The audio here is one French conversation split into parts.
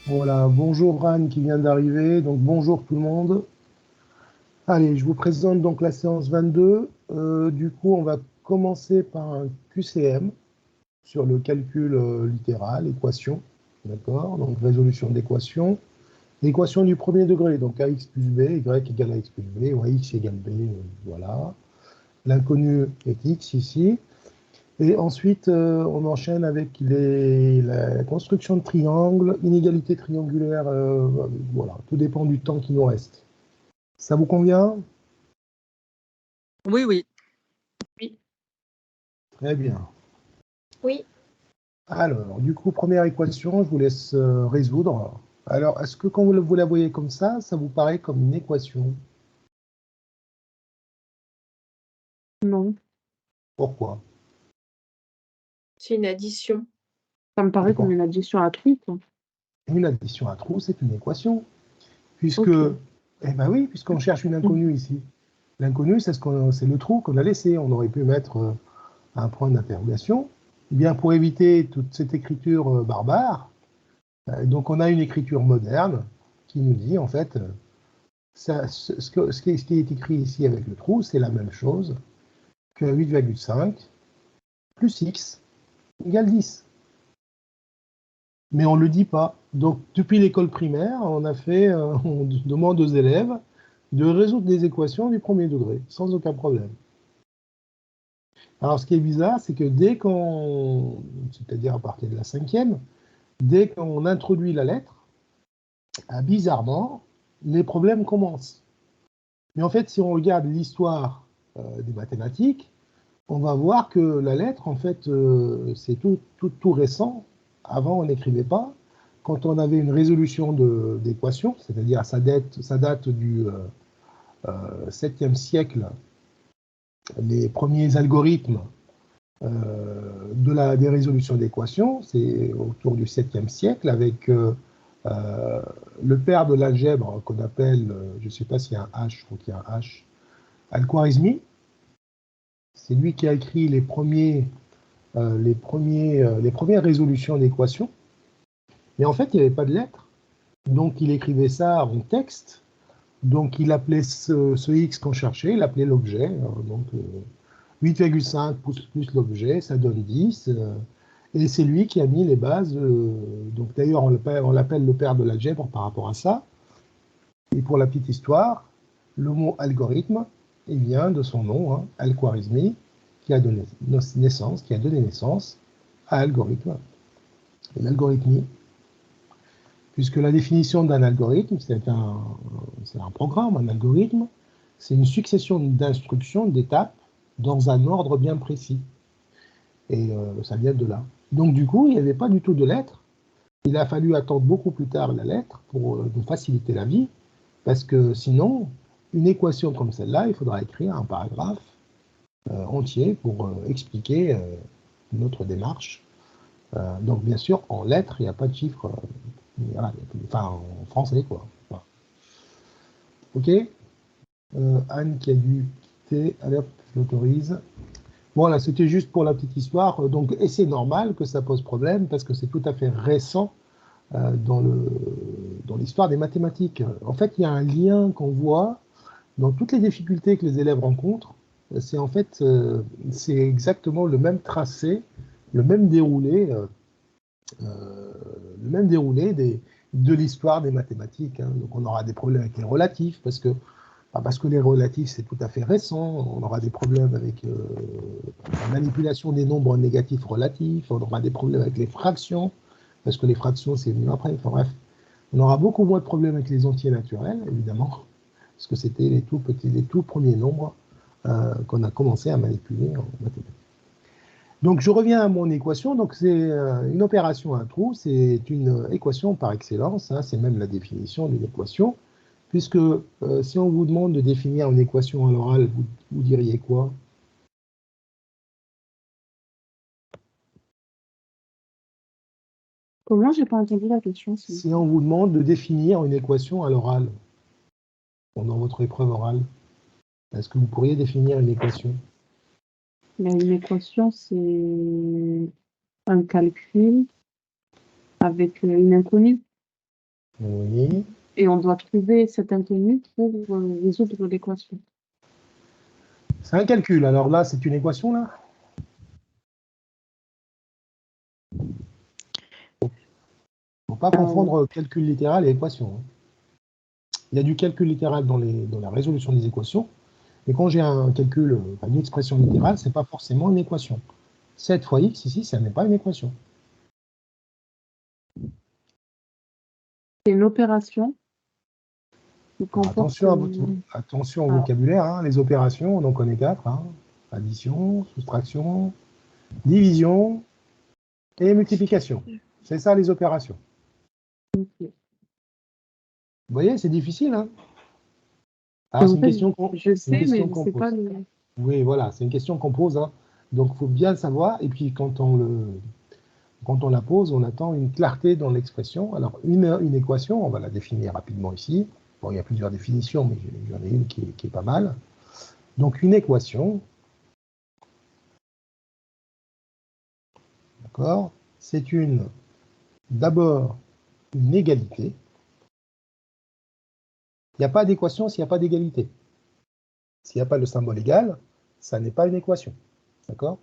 Voilà, bonjour Anne qui vient d'arriver, donc bonjour tout le monde. Allez, je vous présente donc la séance 22. Du coup, on va commencer par un QCM sur le calcul littéral, équation, d'accord? Donc résolution d'équation. Équation du premier degré, donc ax plus b, y égale à x plus b, ou ax égale b, voilà. L'inconnu est x ici. Et ensuite, on enchaîne avec la construction de triangles, inégalité triangulaire, voilà, tout dépend du temps qui nous reste. Ça vous convient? Oui, oui. Oui. Très bien. Oui. Alors, du coup, première équation, je vous laisse résoudre. Alors, est-ce que quand vous la voyez comme ça vous paraît comme une équation? Non. Pourquoi? C'est une addition. Ça me paraît D'accord. comme une addition à trous, quoi. Une addition à trous, c'est une équation. Puisque, Ok. eh ben oui, puisqu'on cherche une inconnue ici. L'inconnu, c'est le trou qu'on a laissé. On aurait pu mettre un point d'interrogation. Eh bien, pour éviter toute cette écriture barbare, donc on a une écriture moderne qui nous dit, en fait, ce qui est écrit ici avec le trou, c'est la même chose que 8,5 plus x égale 10. Mais on ne le dit pas. Donc, depuis l'école primaire, on demande aux élèves de résoudre des équations du premier degré, sans aucun problème. Alors, ce qui est bizarre, c'est que c'est-à-dire à partir de la cinquième, dès qu'on introduit la lettre, bizarrement, les problèmes commencent. Mais en fait, si on regarde l'histoire des mathématiques, on va voir que la lettre, en fait, c'est tout récent. Avant, on n'écrivait pas. Quand on avait une résolution d'équation, c'est-à-dire ça date du 7e siècle, les premiers algorithmes des résolutions d'équations, c'est autour du 7e siècle, avec euh, le père de l'algèbre qu'on appelle, je ne sais pas s'il y a un H, je crois qu'il y a un H, Al-Khwarizmi. C'est lui qui a écrit les premières résolutions d'équations. Mais en fait, il n'y avait pas de lettres. Donc, il écrivait ça en texte. Donc, il appelait ce x qu'on cherchait, il appelait l'objet. Donc, 8,5 plus l'objet, ça donne 10. Et c'est lui qui a mis les bases. Donc, d'ailleurs, on l'appelle le père de l'algèbre par rapport à ça. Et pour la petite histoire, le mot algorithme, il vient de son nom, hein, Al-Khwarizmi, qui a donné naissance à algorithme. L'algorithmie, puisque la définition d'un algorithme, c'est un programme, un algorithme, c'est une succession d'instructions, d'étapes, dans un ordre bien précis. Et ça vient de là. Donc du coup, il n'y avait pas du tout de lettres. Il a fallu attendre beaucoup plus tard la lettre pour nous faciliter la vie, parce que sinon, une équation comme celle-là, il faudra écrire un paragraphe entier pour expliquer notre démarche. Donc bien sûr, en lettres, il n'y a pas de chiffres, voilà, enfin en français, quoi. Voilà. Ok. Anne qui a dû quitter, allez hop, je l'autorise. Voilà, c'était juste pour la petite histoire. Donc, et c'est normal que ça pose problème parce que c'est tout à fait récent dans l'histoire des mathématiques. En fait, il y a un lien qu'on voit dans toutes les difficultés que les élèves rencontrent. C'est en fait, c'est exactement le même tracé, le même déroulé, le même déroulé de l'histoire des mathématiques. Hein. Donc, on aura des problèmes avec les relatifs parce que les relatifs, c'est tout à fait récent. On aura des problèmes avec la manipulation des nombres négatifs relatifs. On aura des problèmes avec les fractions, parce que les fractions, c'est venu après. Enfin bref, on aura beaucoup moins de problèmes avec les entiers naturels, évidemment, parce que c'était les tout premiers nombres qu'on a commencé à manipuler en mathématiques. Donc, je reviens à mon équation. Donc, c'est une opération à un trou. C'est une équation par excellence. Hein, c'est même la définition d'une équation. Puisque si on vous demande de définir une équation à l'oral, vous diriez quoi? Comment? J'ai pas entendu la question. Si on vous demande de définir une équation à l'oral, pendant votre épreuve orale, est-ce que vous pourriez définir une équation? Mais une équation, c'est un calcul avec une inconnue. Oui. Et on doit trouver cet inconnu pour résoudre l'équation. C'est un calcul. Alors là, c'est une équation, là? Il ne faut pas confondre calcul littéral et équation. Il y a du calcul littéral dans la résolution des équations, mais quand j'ai un calcul, une expression littérale, ce n'est pas forcément une équation. 7 fois x, ici, ça n'est pas une équation. C'est une opération qui comporte... Attention au vocabulaire, hein. Les opérations, on en connaît 4. Hein. Addition, soustraction, division et multiplication. C'est ça les opérations. Okay. Vous voyez, c'est difficile. Hein. Alors, c'est une question qu'on je sais, mais c'est pose. pas Oui, voilà, c'est une question qu'on pose. Hein. Donc, il faut bien le savoir. Et puis, quand on la pose, on attend une clarté dans l'expression. Alors, une équation, on va la définir rapidement ici. Bon, il y a plusieurs définitions, mais j'en ai une qui est pas mal. Donc, une équation, d'accord, c'est d'abord une égalité. Il n'y a pas d'équation s'il n'y a pas d'égalité. S'il n'y a pas le symbole égal, ça n'est pas une équation. D'accord?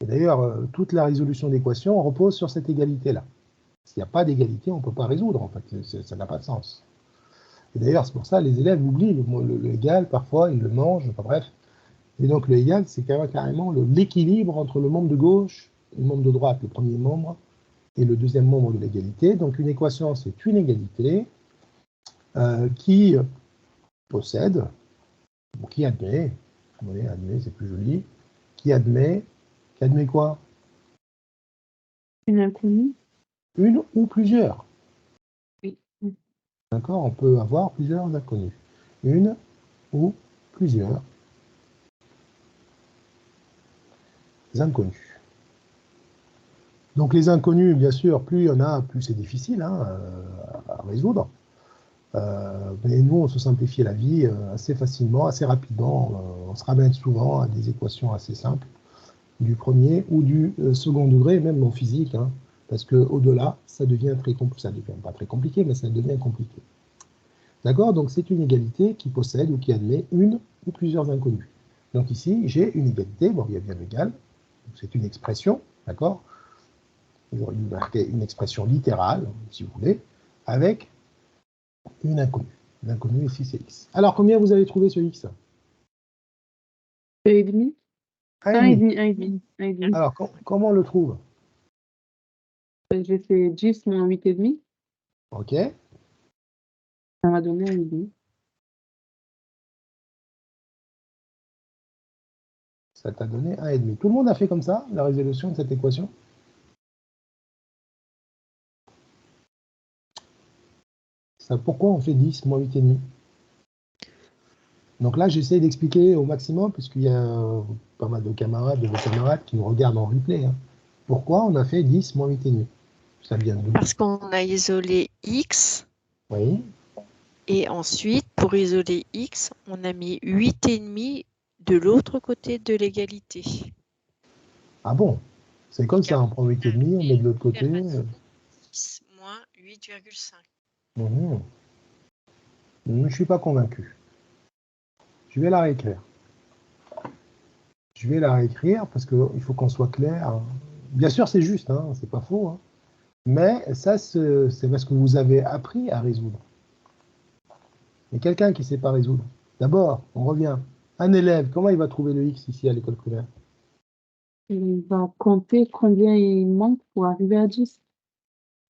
Et d'ailleurs, toute la résolution d'équations repose sur cette égalité-là. S'il n'y a pas d'égalité, on ne peut pas résoudre, en fait. Ça n'a pas de sens. Et d'ailleurs, c'est pour ça que les élèves oublient le égal, parfois, ils le mangent, enfin bref. Et donc, le égal, c'est carrément l'équilibre entre le membre de gauche et le membre de droite, le premier membre et le deuxième membre de l'égalité. Donc, une équation, c'est une égalité qui possède, ou qui admet, vous voyez, admet, c'est plus joli, qui admet quoi? une inconnue. Une ou plusieurs. Oui. D'accord? On peut avoir plusieurs inconnus. Une ou plusieurs inconnus. Donc les inconnus, bien sûr, plus il y en a, plus c'est difficile à résoudre. Mais nous, on se simplifie la vie assez facilement, assez rapidement. On se ramène souvent à des équations assez simples, du premier ou du second degré, même en physique, hein, parce qu'au-delà, ça devient très compliqué. Ça devient pas très compliqué, mais ça devient compliqué. D'accord? Donc c'est une égalité qui possède ou qui admet une ou plusieurs inconnus. Donc ici, j'ai une égalité, bon, il y a bien l'égal, c'est une expression, d'accord? J'aurais dû marquer une expression littérale, si vous voulez, avec une inconnue. L'inconnue ici, c'est x. Alors, combien vous avez trouvé ce x? 2,5. 1,5. 1,5. Alors, comment on le trouve? J'ai fait 10 moins 8,5. Ok. Ça m'a donné 1,5. Ça t'a donné 1,5. Tout le monde a fait comme ça, la résolution de cette équation? Ça, pourquoi on fait 10 moins 8,5? Donc là, j'essaie d'expliquer au maximum, puisqu'il y a pas mal de camarades, de vos camarades qui nous regardent en replay. Hein. Pourquoi on a fait 10 moins 8,5? Ça vient d'où? Parce qu'on a isolé x. Oui. Et ensuite, pour isoler x, on a mis 8,5 de l'autre côté de l'égalité. Ah bon? C'est comme ça, on prend 8,5, on met de l'autre côté. 10 moins 8,5. Je ne suis pas convaincu. Je vais la réécrire. Je vais la réécrire parce qu'il faut qu'on soit clair. Bien sûr, c'est juste, hein, c'est pas faux. Hein. Mais ça, c'est parce que vous avez appris à résoudre. Mais quelqu'un qui ne sait pas résoudre, d'abord, on revient. Un élève, comment il va trouver le x ici à l'école primaire? Il va compter combien il manque pour arriver à 10.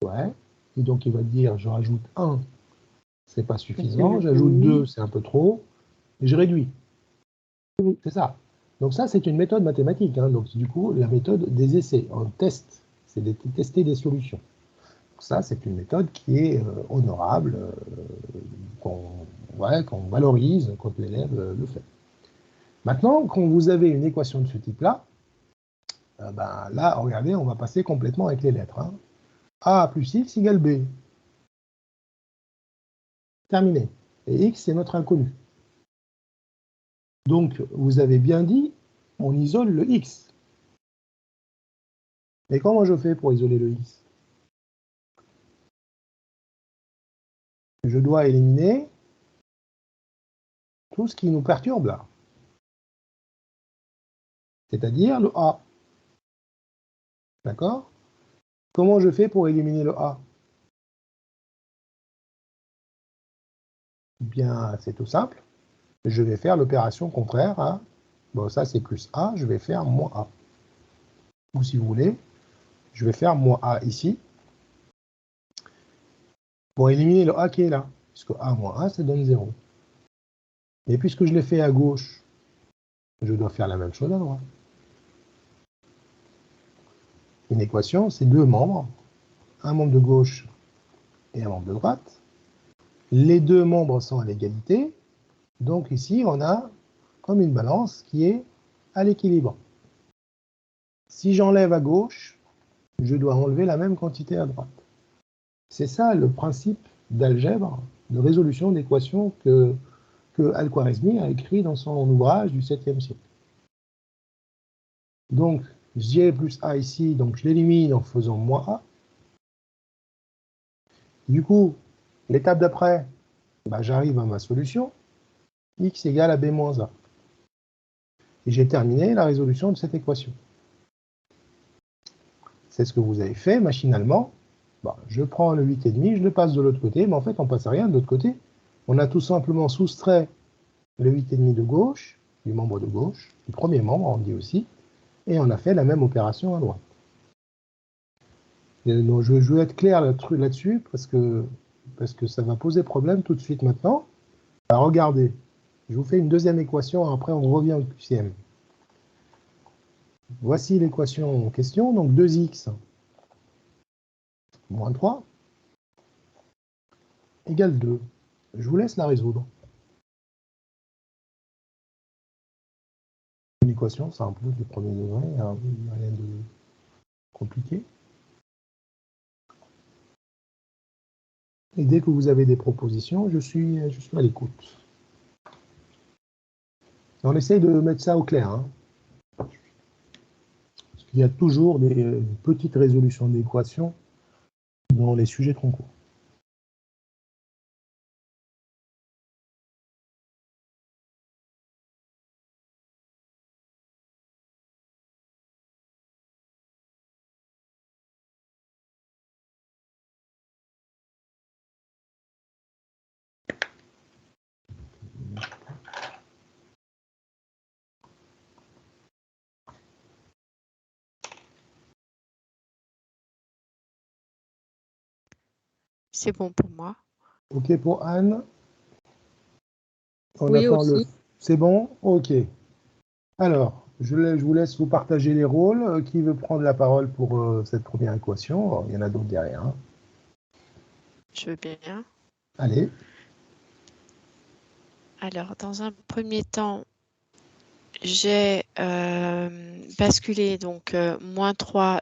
Ouais. Et donc, il va dire, je rajoute 1, c'est pas suffisant. J'ajoute 2, c'est un peu trop. Et je réduis. Oui. C'est ça. Donc ça, c'est une méthode mathématique. Hein. Donc du coup, la méthode des essais. On teste. C'est de tester des solutions. Donc, ça, c'est une méthode qui est honorable, qu'on valorise quand l'élève le fait. Maintenant, quand vous avez une équation de ce type-là, là, regardez, on va passer complètement avec les lettres. Hein. A plus x égale B. Terminé. Et x, c'est notre inconnu. Donc, vous avez bien dit, on isole le x. Mais comment je fais pour isoler le x? je dois éliminer tout ce qui nous perturbe là. C'est-à-dire le A. D'accord? Comment je fais pour éliminer le A? Bien, c'est tout simple. Je vais faire l'opération contraire à... Bon, ça c'est plus A, je vais faire moins A. Ou si vous voulez, je vais faire moins A ici. Pour éliminer le A qui est là. Puisque A moins A, ça donne 0. Et puisque je l'ai fait à gauche, je dois faire la même chose à droite. Une équation, c'est deux membres. Un membre de gauche et un membre de droite. Les deux membres sont à l'égalité. Donc ici, on a comme une balance qui est à l'équilibre. Si j'enlève à gauche, je dois enlever la même quantité à droite. C'est ça le principe d'algèbre, de résolution d'équations que Al-Khwarizmi a écrit dans son ouvrage du 7e siècle. Donc, J plus A ici, donc je l'élimine en faisant moins A. Du coup, l'étape d'après, j'arrive à ma solution, x égale à b moins a. Et j'ai terminé la résolution de cette équation. C'est ce que vous avez fait machinalement. Je prends le 8,5, je le passe de l'autre côté, mais en fait, on ne passe à rien de l'autre côté. On a tout simplement soustrait le 8,5 de gauche, du membre de gauche, du premier membre, on dit aussi, et on a fait la même opération à droite. Donc, je veux être clair là-dessus, parce que ça va poser problème tout de suite maintenant. Alors, regardez, je vous fais une deuxième équation, après on revient au QCM. Voici l'équation en question, donc 2x moins 3 égale 2. Je vous laisse la résoudre. Une équation simple du premier degré, rien de compliqué. Et dès que vous avez des propositions, je suis à l'écoute. On essaye de mettre ça au clair. Hein. Parce qu'il y a toujours des petites résolutions d'équations dans les sujets de concours. C'est bon pour moi. OK pour Anne? On Oui, attend aussi. C'est bon? OK. Alors, je vous laisse vous partager les rôles. Qui veut prendre la parole pour cette première équation? Alors, il y en a d'autres derrière. Hein. Je veux bien. Allez. Alors, dans un premier temps, j'ai basculé donc moins 3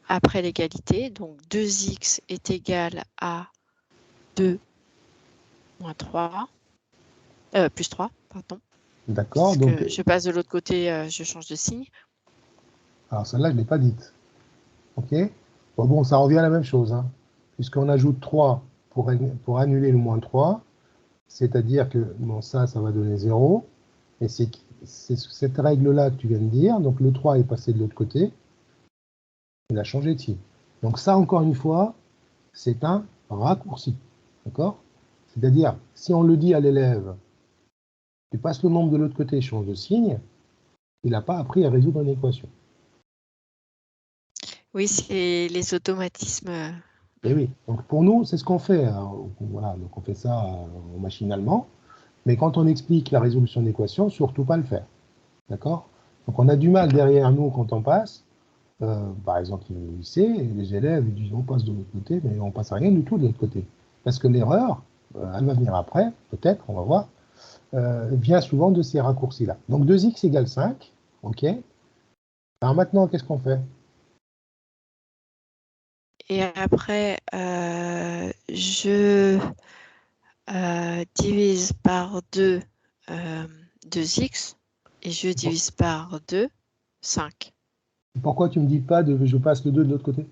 après l'égalité. Donc 2x est égal à 2 moins 3, plus 3, pardon. D'accord. Donc, Donc, je passe de l'autre côté, je change de signe. alors celle-là, je ne l'ai pas dite. OK? Bon, ça revient à la même chose. Hein, puisqu'on ajoute 3 pour annuler le moins 3. C'est-à-dire que bon, ça va donner 0. Et c'est cette règle-là que tu viens de dire. Donc, le 3 est passé de l'autre côté. Il a changé de signe. Donc ça, encore une fois, c'est un raccourci. D'accord? C'est-à-dire, si on le dit à l'élève, tu passes le nombre de l'autre côté, change de signe, il n'a pas appris à résoudre une équation. Oui, c'est les automatismes. Et oui, donc pour nous, c'est ce qu'on fait. Voilà, donc on fait ça machinalement. Mais quand on explique la résolution d'équation, surtout pas le faire. D'accord? Donc on a du mal derrière nous quand on passe. Par exemple, le lycée, les élèves ils disent on passe de l'autre côté, mais on passe à rien du tout de l'autre côté. Parce que l'erreur, elle va venir après, peut-être, on va voir, vient souvent de ces raccourcis-là. Donc 2x égale 5, ok. Alors maintenant, qu'est-ce qu'on fait? Et après, je divise par 2 2x et je divise par 2 5. Pourquoi tu ne me dis pas je passe le 2 de l'autre côté?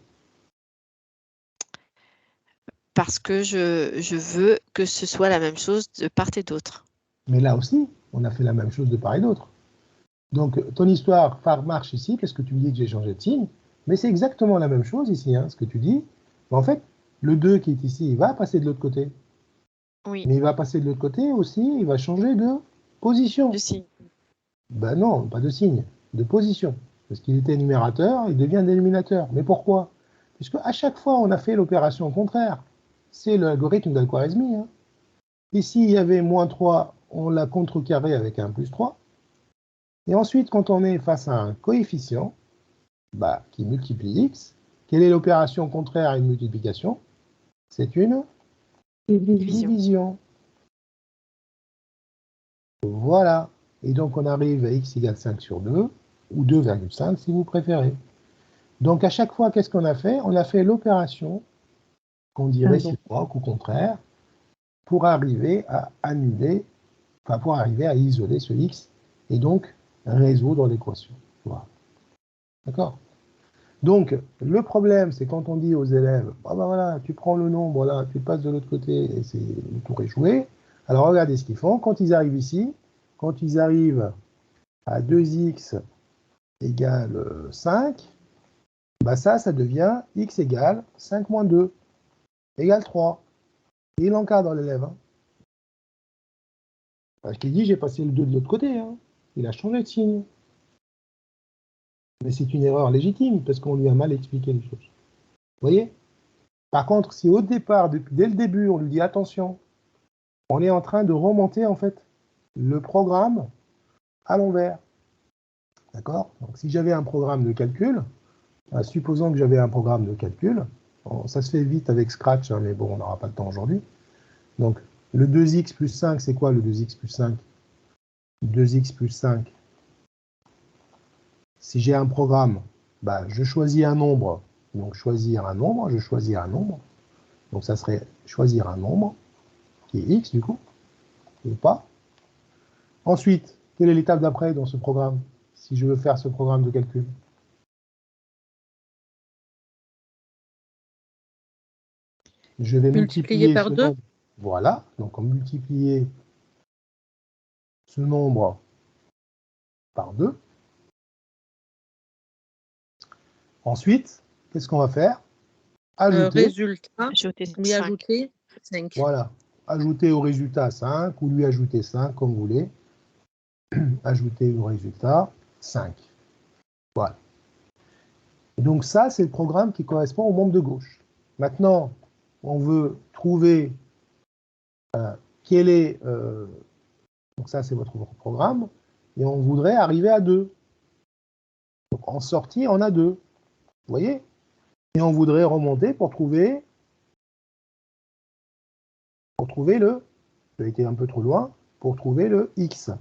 parce que je veux que ce soit la même chose de part et d'autre. Mais là aussi, on a fait la même chose de part et d'autre. Donc, ton histoire marche ici, parce que tu me dis que j'ai changé de signe, mais c'est exactement la même chose ici, hein, ce que tu dis. Mais en fait, le 2 qui est ici, il va passer de l'autre côté. Oui, Mais il va passer de l'autre côté aussi, il va changer de position. de signe. Ben non, pas de signe, de position. Parce qu'il était numérateur, il devient dénominateur. Mais pourquoi? Puisque à chaque fois, on a fait l'opération contraire. C'est l'algorithme d'Al-Khwarizmi. Hein. Ici, il y avait moins 3, on l'a contrecarré avec un plus 3. Et ensuite, quand on est face à un coefficient bah, qui multiplie x, quelle est l'opération contraire à une multiplication? C'est une division. Voilà. Et donc, on arrive à x égale 5 sur 2, ou 2,5 si vous préférez. Donc, à chaque fois, qu'est-ce qu'on a fait? On a fait l'opération qu'on dit réciproque ou contraire pour arriver à annuler, enfin, pour arriver à isoler ce x et donc résoudre l'équation. Voilà. D'accord? Donc, le problème, c'est quand on dit aux élèves, ah ben voilà, tu prends le nombre là, tu le passes de l'autre côté et c'est le tour est joué. Alors, regardez ce qu'ils font. Quand ils arrivent ici, quand ils arrivent à 2x égale 5, bah ça devient x égale 5 moins 2 égale 3. Et il encadre l'élève. Hein. Parce qu'il dit, j'ai passé le 2 de l'autre côté. Hein. Il a changé de signe. Mais c'est une erreur légitime, parce qu'on lui a mal expliqué les choses. Vous voyez? Par contre, si au départ, dès le début, on lui dit, attention, on est en train de remonter, en fait, le programme à l'envers. D'accord? Donc, si j'avais un programme de calcul, supposons que j'avais un programme de calcul, bon, ça se fait vite avec Scratch, hein, mais bon, on n'aura pas le temps aujourd'hui. Donc, le 2x plus 5, c'est quoi le 2x plus 5? 2x plus 5. Si j'ai un programme, bah, je choisis un nombre. Donc, choisir un nombre, je choisis un nombre. Donc, ça serait choisir un nombre, qui est x du coup, ou pas. Ensuite, quelle est l'étape d'après dans ce programme, si je veux faire ce programme de calcul? Je vais multiplier par ce 2. nombre. Voilà, donc on multiplier ce nombre par 2. Ensuite, qu'est-ce qu'on va faire? Ajouter. Résultat, Ajouter lui 5. ajouter 5. Voilà. Ajouter au résultat 5 ou lui ajouter 5, comme vous voulez. Ajouter au résultat 5. Voilà. Et donc ça, c'est le programme qui correspond au membre de gauche. Maintenant, on veut trouver quel est... donc ça, c'est votre programme. Et on voudrait arriver à 2. Donc en sortie, on a 2. Vous voyez? Et on voudrait remonter pour trouver le... J'ai été un peu trop loin. Pour trouver le x.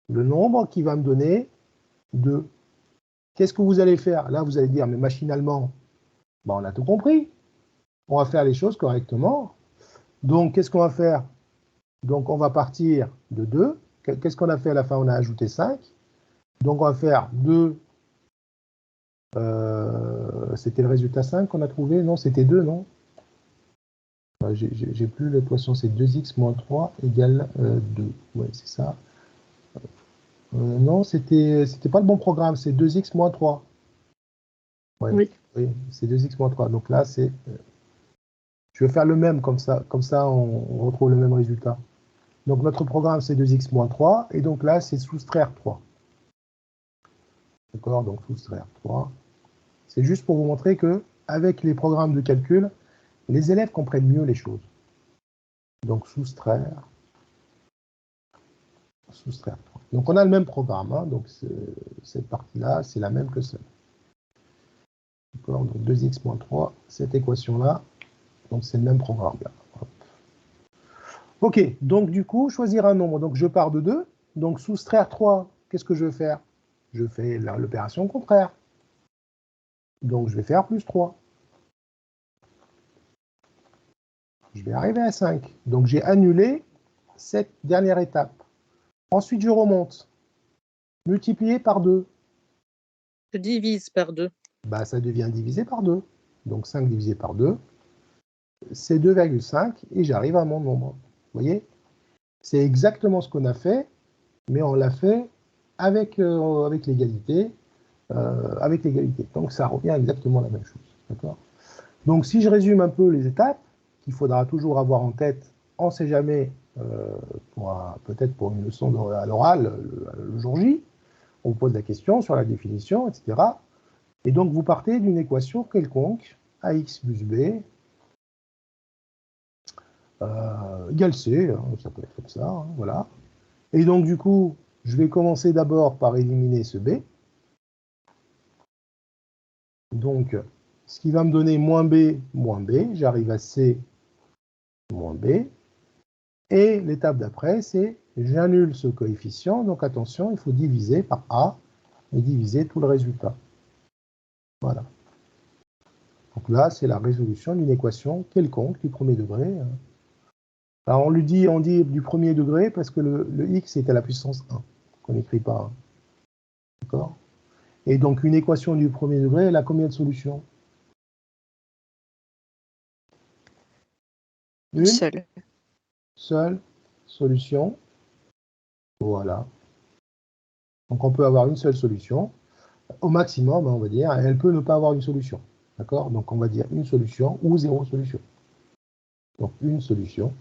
Le nombre qui va me donner 2. Qu'est-ce que vous allez faire? Là, vous allez dire, mais machinalement, ben, on a tout compris. On va faire les choses correctement. Donc, qu'est-ce qu'on va faire? Donc, on va partir de 2. Qu'est-ce qu'on a fait à la fin? On a ajouté 5. Donc, on va faire 2. C'était le résultat 5 qu'on a trouvé? Non, c'était 2, non? J'ai plus l'équation, c'est 2x moins 3 égale 2. Ouais, c'est ça. Non, c'était pas le bon programme, c'est 2x moins 3. Ouais, oui, c'est 2x moins 3. Donc là, c'est... Je vais faire le même, comme ça on retrouve le même résultat. Donc notre programme, c'est 2x moins 3, et donc là, c'est soustraire 3. D'accord? Donc soustraire 3. C'est juste pour vous montrer que avec les programmes de calcul, les élèves comprennent mieux les choses. Donc soustraire 3. Donc on a le même programme, hein, donc cette partie-là, c'est la même que celle. D'accord? Donc 2x moins 3, cette équation-là, donc c'est le même programme là. Ok, donc du coup, choisir un nombre. Donc je pars de 2, donc soustraire 3, qu'est-ce que je vais faire? Je fais l'opération contraire. Donc je vais faire plus 3. Je vais arriver à 5. Donc j'ai annulé cette dernière étape. Ensuite, je remonte. Multiplier par 2. Je divise par 2. Bah, ça devient divisé par 2. donc 5 divisé par 2, c'est 2,5 et j'arrive à mon nombre. Vous voyez? C'est exactement ce qu'on a fait, mais on l'a fait avec l'égalité. Donc ça revient exactement la même chose. D'accord? Donc si je résume un peu les étapes, qu'il faudra toujours avoir en tête, on ne sait jamais, peut-être pour une leçon à l'oral le jour J, on vous pose la question sur la définition, etc. Et donc vous partez d'une équation quelconque, ax plus b égale c, hein, ça peut être comme ça, hein, voilà. Et donc du coup, je vais commencer d'abord par éliminer ce b. Donc, ce qui va me donner moins b, j'arrive à c moins b. Et l'étape d'après, c'est j'annule ce coefficient. Donc attention, il faut diviser par a et diviser tout le résultat. Voilà. Donc là, c'est la résolution d'une équation quelconque du premier degré. Alors on dit du premier degré parce que le x est à la puissance 1, qu'on n'écrit pas 1. D'accord? Et donc une équation du premier degré, elle a combien de solutions? Une seule. Seule solution. Voilà. Donc on peut avoir une seule solution. Au maximum, on va dire, elle peut ne pas avoir une solution. D'accord? Donc on va dire une solution ou zéro solution. Donc une solution.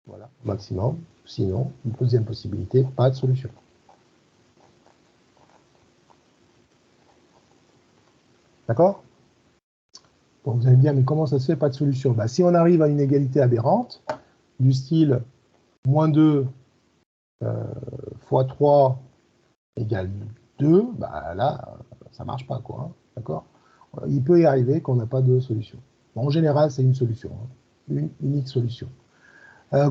Voilà, maximum. Sinon, une deuxième possibilité, pas de solution. D'accord? Bon, vous allez me dire, mais comment ça se fait, pas de solution? Bah, si on arrive à une égalité aberrante, du style moins 2 fois 3 égale 2, bah là, ça marche pas, quoi. Hein, d'accord? Il peut y arriver qu'on n'a pas de solution. Bon, en général, c'est une solution, hein, une unique solution.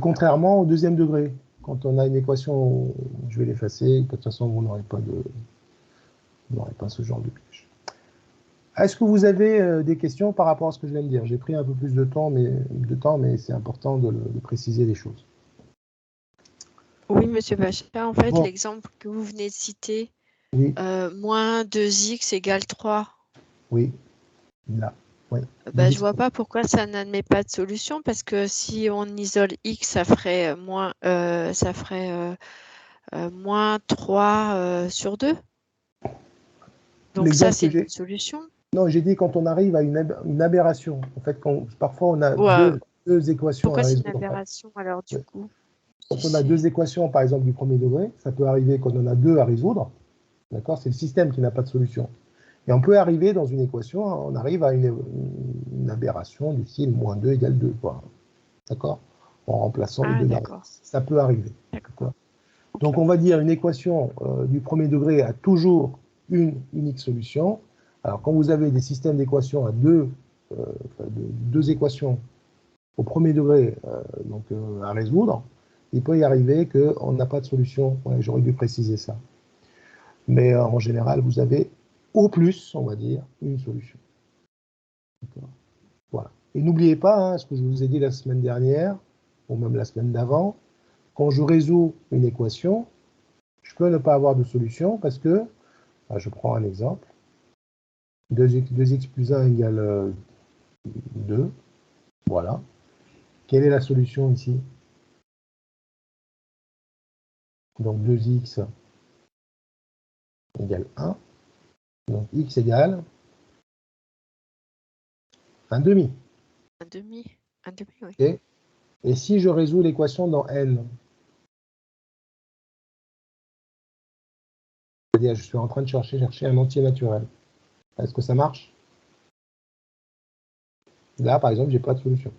Contrairement au deuxième degré, quand on a une équation, je vais l'effacer, de toute façon, vous n'aurez pas ce genre de piège. Est-ce que vous avez des questions par rapport à ce que je viens de dire? J'ai pris un peu plus de temps, mais c'est important de préciser les choses. Oui, monsieur Bachelard, en fait, Bon. l'exemple que vous venez de citer, Oui, moins 2x égale 3. oui, là, oui. Je ne vois pas pourquoi ça n'admet pas de solution, parce que si on isole x, ça ferait moins 3 sur 2. Donc ça, c'est une solution. Non, j'ai dit quand on arrive à une aberration. En fait, parfois on a deux équations pourquoi à c'est résoudre. une aberration, alors, du coup? Quand on a deux équations, par exemple, du premier degré, ça peut arriver qu'on en a deux à résoudre. D'accord? C'est le système qui n'a pas de solution. Et on peut arriver dans une équation, on arrive à une aberration du style moins 2 égale 2. D'accord? En remplaçant les deux variables. Ça peut arriver. D'accord. Donc on va dire une équation du premier degré a toujours une unique solution. Alors quand vous avez des systèmes d'équations à deux équations au premier degré à résoudre, il peut y arriver qu'on n'a pas de solution. Ouais, j'aurais dû préciser ça. Mais en général, vous avez au plus, on va dire, une solution. Voilà. Et n'oubliez pas, ce que je vous ai dit la semaine dernière, ou même la semaine d'avant, quand je résous une équation, je peux ne pas avoir de solution parce que, je prends un exemple, 2x plus 1 égale 2, voilà. Quelle est la solution ici? Donc 2x égale 1, donc x égale 1,5. 1,5, oui. Okay. Et si je résous l'équation dans n, c'est-à-dire je suis en train de chercher un entier naturel, est-ce que ça marche? Là, par exemple, j'ai pas de solution.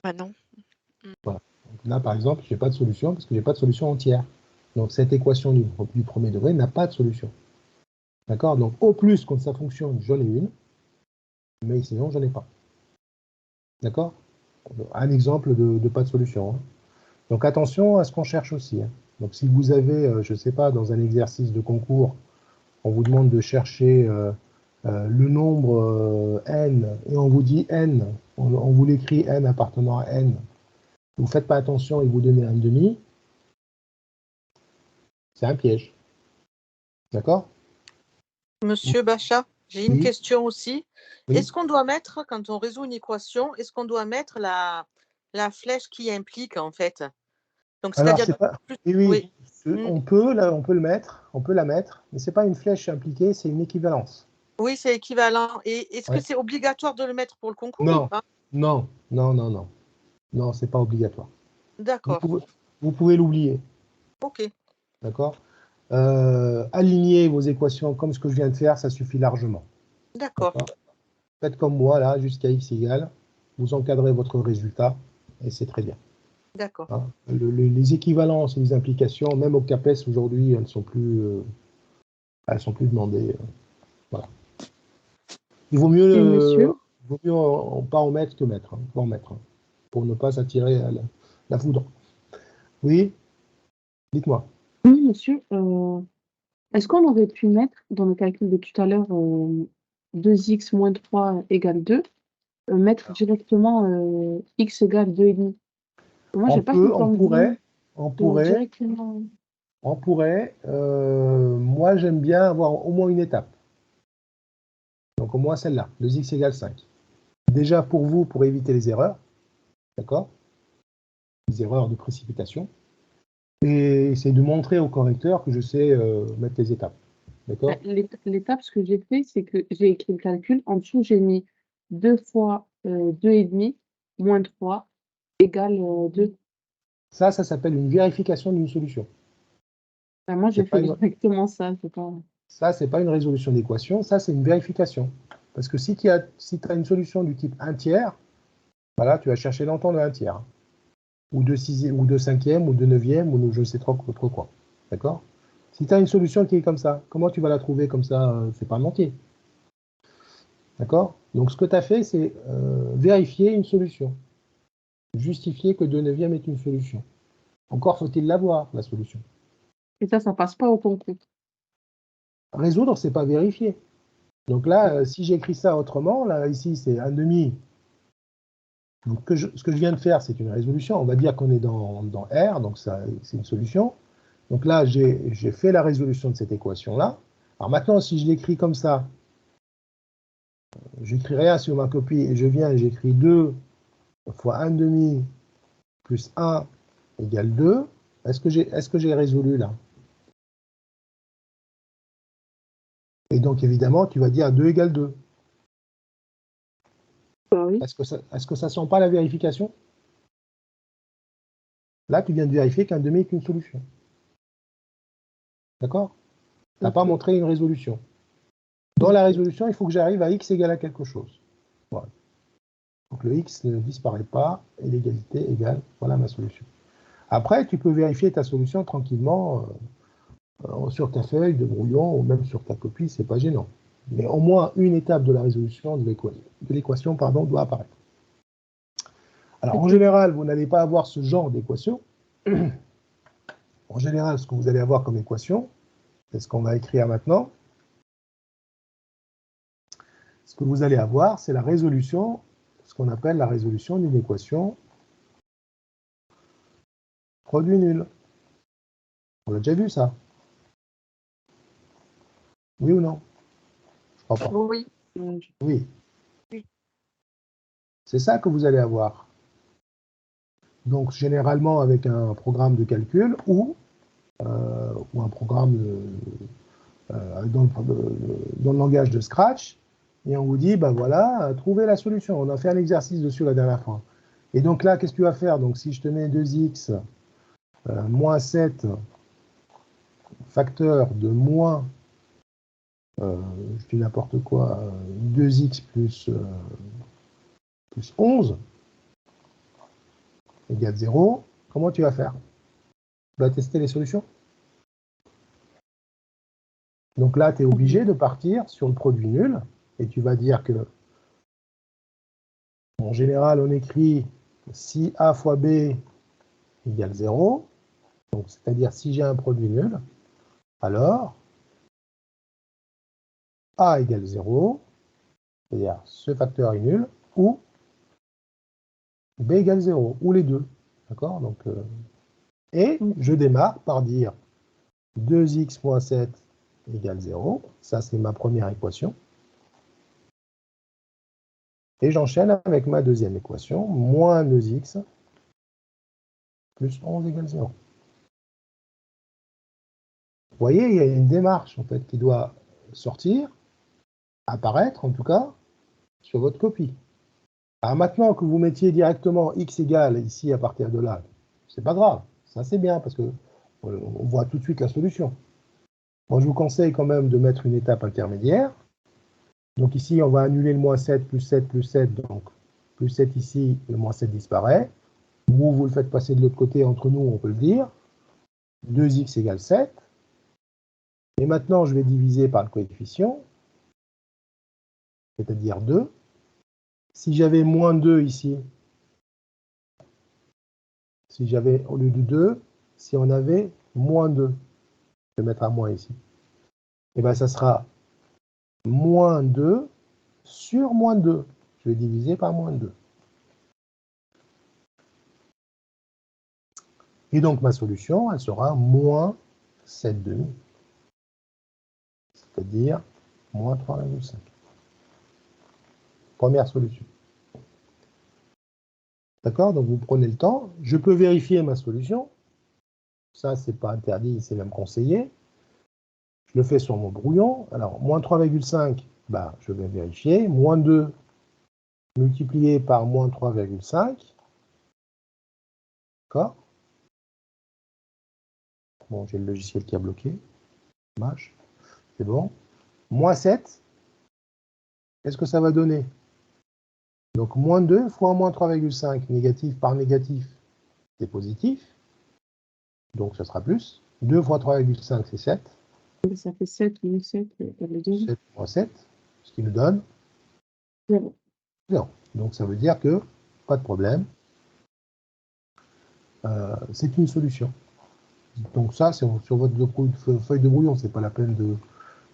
Ah non. Voilà. Donc là, par exemple, j'ai pas de solution parce que j'ai pas de solution entière. Donc cette équation du premier degré n'a pas de solution. D'accord? Donc au plus, quand ça fonctionne, j'en ai une, mais sinon, j'en ai pas. D'accord? Un exemple de pas de solution. Hein. Donc attention à ce qu'on cherche aussi. Hein. Donc si vous avez, je ne sais pas, dans un exercice de concours, on vous demande de chercher le nombre n, et on vous dit n, on vous l'écrit n appartenant à n, vous ne faites pas attention et vous donnez un demi, c'est un piège. D'accord? Monsieur Bachat, j'ai une Oui, question aussi. oui. Est-ce qu'on doit mettre, quand on résout une équation, est-ce qu'on doit mettre la flèche qui implique, en fait? Donc, Alors, c'est-à-dire c'est pas. plus. Oui, oui. Oui. Mm. On peut le mettre, on peut la mettre, mais c'est pas une flèche impliquée, c'est une équivalence. Oui, c'est équivalent. Et est-ce que Ouais. c'est obligatoire de le mettre pour le concours ou Non, pas? non, non, non, non. Non, c'est pas obligatoire. Vous D'accord. pouvez, vous pouvez l'oublier, OK. d'accord? Alignez vos équations comme ce que je viens de faire, ça suffit largement. D'accord. D'accord? Faites comme moi, là, jusqu'à x égale, vous encadrez votre résultat, et c'est très bien. D'accord. Hein. Les équivalences et les implications, même au CAPES aujourd'hui, elles sont plus demandées. Voilà. Il vaut mieux, Et monsieur, pas en mettre que mettre, hein, pas en mettre, hein, pour ne pas s'attirer à la foudre. Oui, dites-moi. oui, monsieur, est-ce qu'on aurait pu mettre dans le calcul de tout à l'heure 2x moins 3 égale 2, mettre directement x égale 2,5? Moi, j'ai pas cette envie On de pourrait, directement. moi j'aime bien avoir au moins une étape. Donc au moins celle-là, 2x égale 5. Déjà pour vous, pour éviter les erreurs, d'accord? Les erreurs de précipitation. Et c'est de montrer au correcteur que je sais mettre les étapes. D'accord? L'étape, ce que j'ai fait, c'est que j'ai écrit le calcul. En dessous, j'ai mis 2 fois 2,5 moins 3 égale 2. Ça s'appelle une vérification d'une solution. Ben, moi, j'ai C'est pas fait une- exactement ça. C'est pas... Ça, c'est pas une résolution d'équation, ça, c'est une vérification. Parce que si tu as une solution du type 1 tiers, voilà, tu vas chercher longtemps le 1 tiers. Ou de 6e, ou de 5e, ou de 9e, ou je sais trop quoi. D'accord? Si tu as une solution qui est comme ça, comment tu vas la trouver comme ça? C'est pas un entier. D'accord? Donc, ce que tu as fait, c'est vérifier une solution. Justifier que 2/9 est une solution. Encore faut-il l'avoir, la solution. Et ça passe pas au concours. Résoudre, c'est pas vérifier. Donc là, si j'écris ça autrement, là, ici, c'est 1/2. Donc, ce que je viens de faire, c'est une résolution. On va dire qu'on est dans R, donc c'est une solution. Donc là, j'ai fait la résolution de cette équation-là. Alors maintenant, si je l'écris comme ça, j'écris rien sur ma copie et je viens et j'écris 2 fois 1/2 plus 1 égale 2. Est-ce que j'ai résolu là? Et donc, évidemment, tu vas dire 2 égale 2. Oui. Est-ce que ça sent pas la vérification? Là, tu viens de vérifier qu'un demi est une solution. D'accord? Tu n'as pas montré une résolution. Dans la résolution, il faut que j'arrive à x égale à quelque chose. Voilà. Donc le x ne disparaît pas et l'égalité égale, voilà ma solution. Après, tu peux vérifier ta solution tranquillement sur ta feuille de brouillon ou même sur ta copie, c'est pas gênant. Mais au moins une étape de la résolution de l'équation doit apparaître. Alors en général, vous n'allez pas avoir ce genre d'équation. En général, ce que vous allez avoir comme équation, c'est ce qu'on va écrire maintenant. Ce que vous allez avoir, c'est la résolution, ce qu'on appelle la résolution d'une équation produit nul. On a déjà vu ça? Oui ou non? Je crois pas. Oui. Oui. Oui. C'est ça que vous allez avoir. Donc, généralement avec un programme de calcul ou un programme dans le langage de Scratch, et on vous dit, ben voilà, trouvez la solution. On a fait un exercice dessus la dernière fois. Et donc là, qu'est-ce que tu vas faire? Donc, si je te mets 2x moins 7 facteur de moins, je dis n'importe quoi, 2x plus 11 égale 0, comment tu vas faire? Tu vas tester les solutions. Donc là, tu es obligé de partir sur le produit nul, et tu vas dire que, en général, on écrit si A fois B égale 0, donc c'est-à-dire si j'ai un produit nul, alors A égale 0, c'est-à-dire ce facteur est nul, ou B égale 0, ou les deux. D'accord? Donc, et je démarre par dire 2x moins 7 égale 0. Ça, c'est ma première équation. Et j'enchaîne avec ma deuxième équation, moins 2x plus 11 égale 0. Vous voyez, il y a une démarche en fait, qui doit sortir, apparaître en tout cas, sur votre copie. Alors maintenant que vous mettiez directement x égale ici à partir de là, c'est pas grave, ça c'est bien parce que on voit tout de suite la solution. Moi je vous conseille quand même de mettre une étape intermédiaire. Donc ici on va annuler le moins 7 plus 7 plus 7, donc plus 7 ici, le moins 7 disparaît. Vous le faites passer de l'autre côté, entre nous on peut le dire. 2x égale 7. Et maintenant je vais diviser par le coefficient, c'est-à-dire 2. Si j'avais moins 2 ici, si j'avais au lieu de 2, si on avait moins 2, je vais mettre un moins ici, et bien ça sera moins 2 sur moins 2. Je vais diviser par moins 2. Et donc ma solution, elle sera moins 7 demi, c'est-à-dire moins 3,5. Première solution. D'accord? Donc vous prenez le temps. Je peux vérifier ma solution. Ça, c'est pas interdit, c'est même conseillé. Je le fais sur mon brouillon. Alors, moins 3,5, bah, je vais vérifier. Moins 2 multiplié par moins 3,5. D'accord? Bon, j'ai le logiciel qui a bloqué. Dommage. C'est bon. Moins 7. Qu'est-ce que ça va donner? Donc, moins 2 fois moins 3,5. Négatif par négatif, c'est positif. Donc, ça sera plus. 2 fois 3,5, c'est 7. Ça fait 7 moins 7, ça veut dire 7 moins 7, ce qui nous donne 0. 0. Donc, ça veut dire que, pas de problème, c'est une solution. Donc ça, c'est sur votre feuille de brouillon, c'est pas la peine de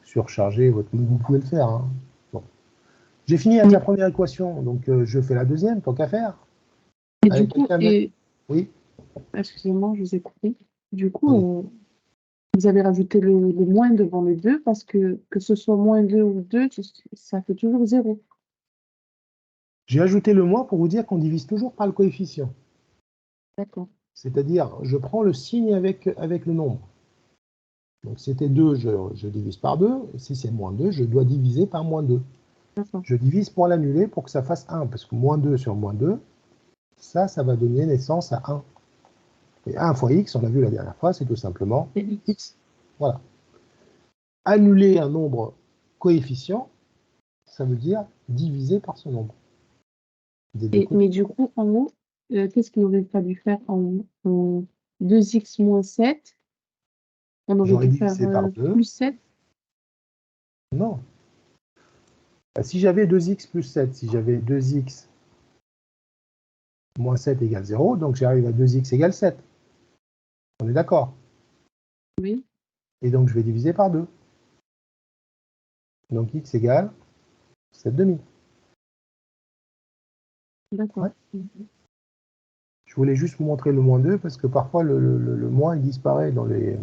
surcharger votre... Vous pouvez le faire. Hein. Bon. J'ai fini avec la première équation, donc je fais la deuxième, tant qu'à faire. Et du Avec coup, quelqu'un Oui, excusez-moi, je vous ai coupé. Du oui. coup, vous avez rajouté le moins devant les deux parce que ce soit moins 2 ou 2, ça fait toujours 0. J'ai ajouté le moins pour vous dire qu'on divise toujours par le coefficient. D'accord. C'est-à-dire, je prends le signe avec le nombre. Donc si c'était 2, je divise par 2. Si c'est moins 2, je dois diviser par moins 2. Je divise pour l'annuler pour que ça fasse 1, parce que moins 2 sur moins 2, ça va donner naissance à 1. Et 1 fois x, on l'a vu la dernière fois, c'est tout simplement x. Voilà. Annuler un nombre coefficient, ça veut dire diviser par ce nombre. Mais du coup, en haut, qu'est-ce qu'il aurait fallu faire en haut? 2x moins 7, on aurait J'aurais dû faire divisé par 2. plus 7. Non. Si j'avais 2x plus 7, si j'avais 2x moins 7 égale 0, donc j'arrive à 2x égale 7. On est d'accord? Oui. Et donc je vais diviser par 2. Donc x égale 7 demi. D'accord. Ouais. Je voulais juste vous montrer le moins 2 parce que parfois le moins il disparaît dans le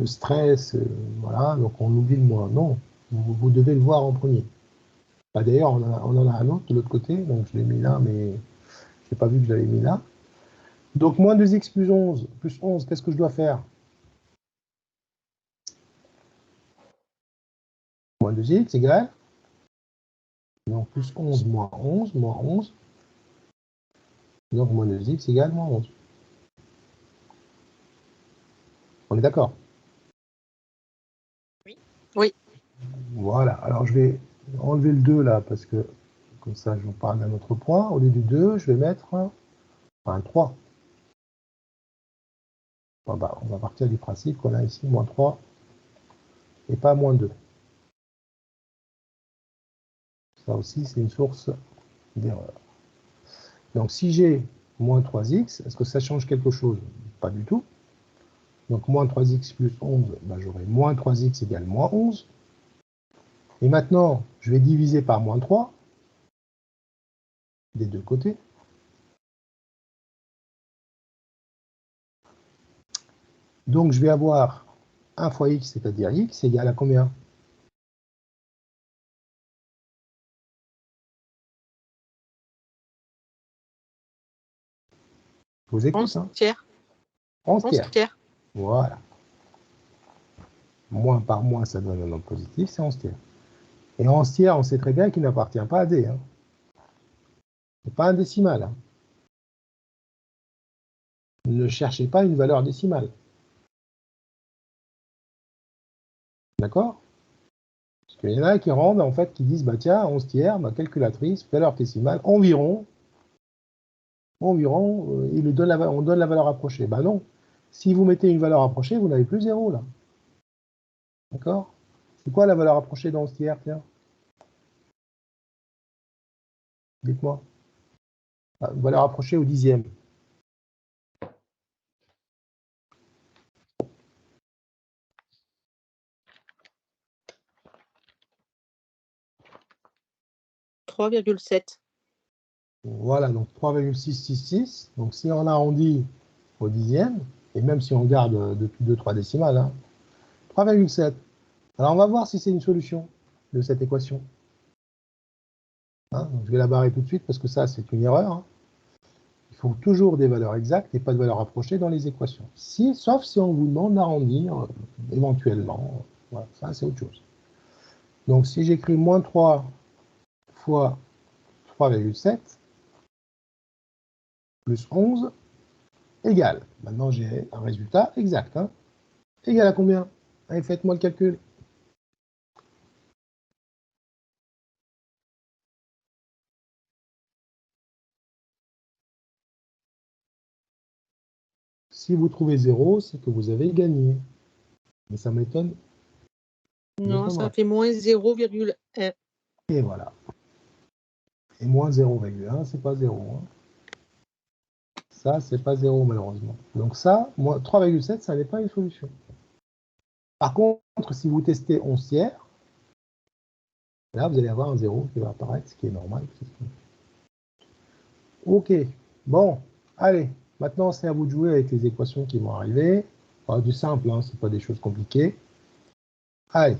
stress, voilà, donc on oublie le moins. Non, vous devez le voir en premier. Bah, d'ailleurs, on en a un autre de l'autre côté, donc je l'ai mis là, mais je n'ai pas vu que je l'avais mis là. Donc moins 2x plus 11, qu'est-ce que je dois faire? Moins 2x égale, donc plus 11 moins 11, moins 11. Donc moins 2x égale moins 11. On est d'accord? Oui. Oui. Voilà, alors je vais enlever le 2 là, parce que comme ça je vous parle d'un autre point. Au lieu du 2, je vais mettre un 3. Bon, bah, on va partir du principe qu'on a ici moins 3 et pas moins 2. Ça aussi, c'est une source d'erreur. Donc si j'ai moins 3x, est-ce que ça change quelque chose? Pas du tout. Donc moins 3x plus 11, ben, j'aurai moins 3x égale moins 11. Et maintenant, je vais diviser par moins 3 des deux côtés. Donc, je vais avoir 1 fois x, c'est-à-dire x, égale à combien? Je vous écoute, 11 hein. tiers. 11 11 tiers. tiers. Voilà. Moins par moins, ça donne un nombre positif, c'est 11 tiers. Et 11 tiers, on sait très bien qu'il n'appartient pas à D. Hein. C'est pas un décimal. Hein. Ne cherchez pas une valeur décimale. D'accord? Parce qu'il y en a qui rendent, en fait, qui disent, bah tiens, 11 tiers, ma calculatrice, valeur décimale, environ, on donne la valeur approchée. Bah non. Si vous mettez une valeur approchée, vous n'avez plus 0 là. D'accord? C'est quoi la valeur approchée dans 11 tiers, tiens? Dites-moi. Ah, valeur approchée au dixième. — 3,7. Voilà, donc 3,666. Donc si on arrondit au dixième, et même si on garde depuis 2-3 décimales, hein, 3,7. Alors on va voir si c'est une solution de cette équation. Hein, donc je vais la barrer tout de suite parce que ça c'est une erreur. Hein. Il faut toujours des valeurs exactes et pas de valeurs approchées dans les équations. Sauf si on vous demande d'arrondir éventuellement. Voilà, ça c'est autre chose. Donc si j'écris moins 3 fois 3,7 plus 11 égale. Maintenant j'ai un résultat exact. Hein. Égal à combien? Allez, faites-moi le calcul. Si vous trouvez 0, c'est que vous avez gagné. Mais ça m'étonne. Non, ça fait moins 0,1. Et voilà. Et moins 0,1, c'est pas 0. Hein. Ça, c'est pas 0 malheureusement. Donc ça, 3,7, ça n'est pas une solution. Par contre, si vous testez 11 tiers, là, vous allez avoir un 0 qui va apparaître, ce qui est normal. Ok. Bon, allez. Maintenant, c'est à vous de jouer avec les équations qui vont arriver. Pas du simple, hein, c'est pas des choses compliquées. Allez.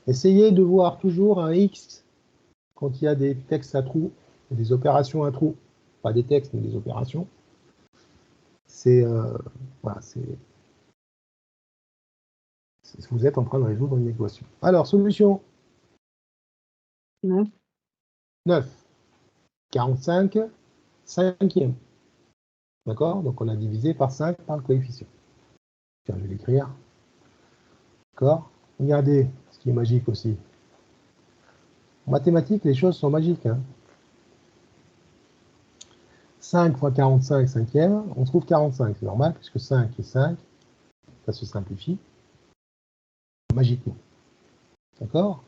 Essayez de voir toujours un x quand il y a des textes à trous, des opérations à trous. Pas des textes, mais des opérations. C'est voilà, vous êtes en train de résoudre une équation. Alors, solution 9. 9. 45, cinquième. D'accord? Donc, on a divisé par 5 par le coefficient. Tiens, je vais l'écrire. D'accord? Regardez ce qui est magique aussi. En mathématiques, les choses sont magiques. Hein. 5 fois 45 cinquième, on trouve 45. C'est normal, puisque 5 et 5, ça se simplifie magiquement. D'accord?